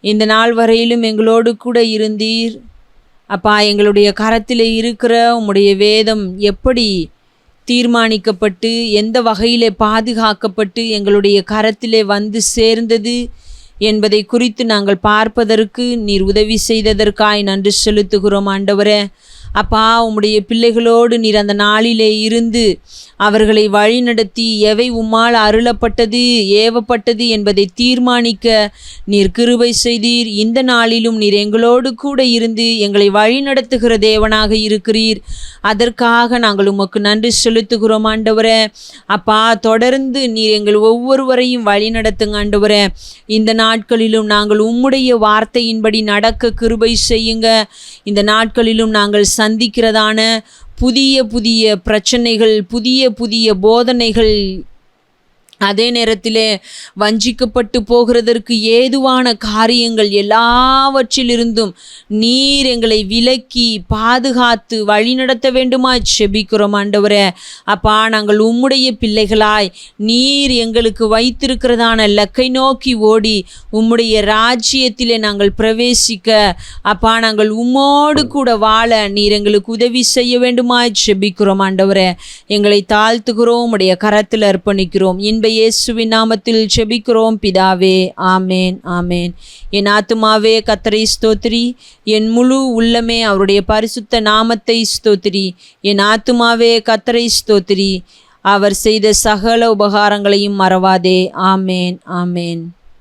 இந்த நாள் வரையிலும் எங்களோடு கூட இருந்தீர். அப்பா, எங்களுடைய கரத்தில் இருக்கிற உம்முடைய வேதம் எப்படி தீர்மானிக்கப்பட்டு எந்த வகையிலே பாதுகாக்கப்பட்டு எங்களுடைய கரத்திலே சேர்ந்தது என்பதை குறித்து நாங்கள் பார்ப்பதற்கு நீர் உதவி செய்ததற்காய் நன்றி செலுத்துகிறோம். ஆண்டவரே, அப்பா, உம்முடைய பிள்ளைகளோடு நீர் அந்த நாளிலே இருந்து அவர்களை வழிநடத்தி எவை உம்மால் அருளப்பட்டது, ஏவப்பட்டது என்பதை தீர்மானிக்க நீர் கிருபை செய்தீர். இந்த நாளிலும் நீர் எங்களோடு கூட இருந்து எங்களை வழிநடத்துகிற தேவனாக இருக்கிறீர். அதற்காக நாங்கள் உமக்கு நன்றி செலுத்துகிறோம். ஆண்டவரே, அப்பா, தொடர்ந்து நீர் எங்கள் ஒவ்வொருவரையும் வழிநடத்துங்க. ஆண்டவரே, இந்த நாட்களிலும் நாங்கள் உம்முடைய வார்த்தையின்படி நடக்க கிருபை செய்யுங்க. இந்த நாட்களிலும் நாங்கள் சந்திக்கிறதான புதிய புதிய பிரச்சனைகள், புதிய புதிய போதனைகள், அதே நேரத்திலே வஞ்சிக்கப்பட்டு போகிறதற்கு ஏதுவான காரியங்கள் எல்லாவற்றிலிருந்தும் நீர் எங்களை விலக்கி பாதுகாத்து வழிநடத்த வேண்டுமாய் செபிக்கிறோம். ஆண்டவரே, அப்பா, நாங்கள் உம்முடைய பிள்ளைகளாய் நீர் எங்களுக்கு வைத்திருக்கிறதான லக்கை நோக்கி ஓடி உம்முடைய ராஜ்யத்திலே நாங்கள் பிரவேசிக்க, அப்பா, நாங்கள் உம்மோடு கூட வாழ நீர் எங்களுக்கு உதவி செய்ய வேண்டுமாய் செபிக்கிறோம். ஆண்டவரே, எங்களை தாழ்த்துகிறோம், உம்முடைய கரத்தில் அர்ப்பணிக்கிறோம். இயேசுவின் நாமத்தில் ஜெபிக்கிறோம் பிதாவே, ஆமேன், ஆமேன். என் ஆத்துமாவே கர்த்தரை ஸ்தோத்திரி, என் முழு உள்ளமே அவருடைய பரிசுத்த நாமத்தை ஸ்தோத்திரி. என் ஆத்துமாவே கர்த்தரை ஸ்தோத்திரி, அவர் செய்த சகல உபகாரங்களையும் மறவாதே. ஆமேன், ஆமேன்.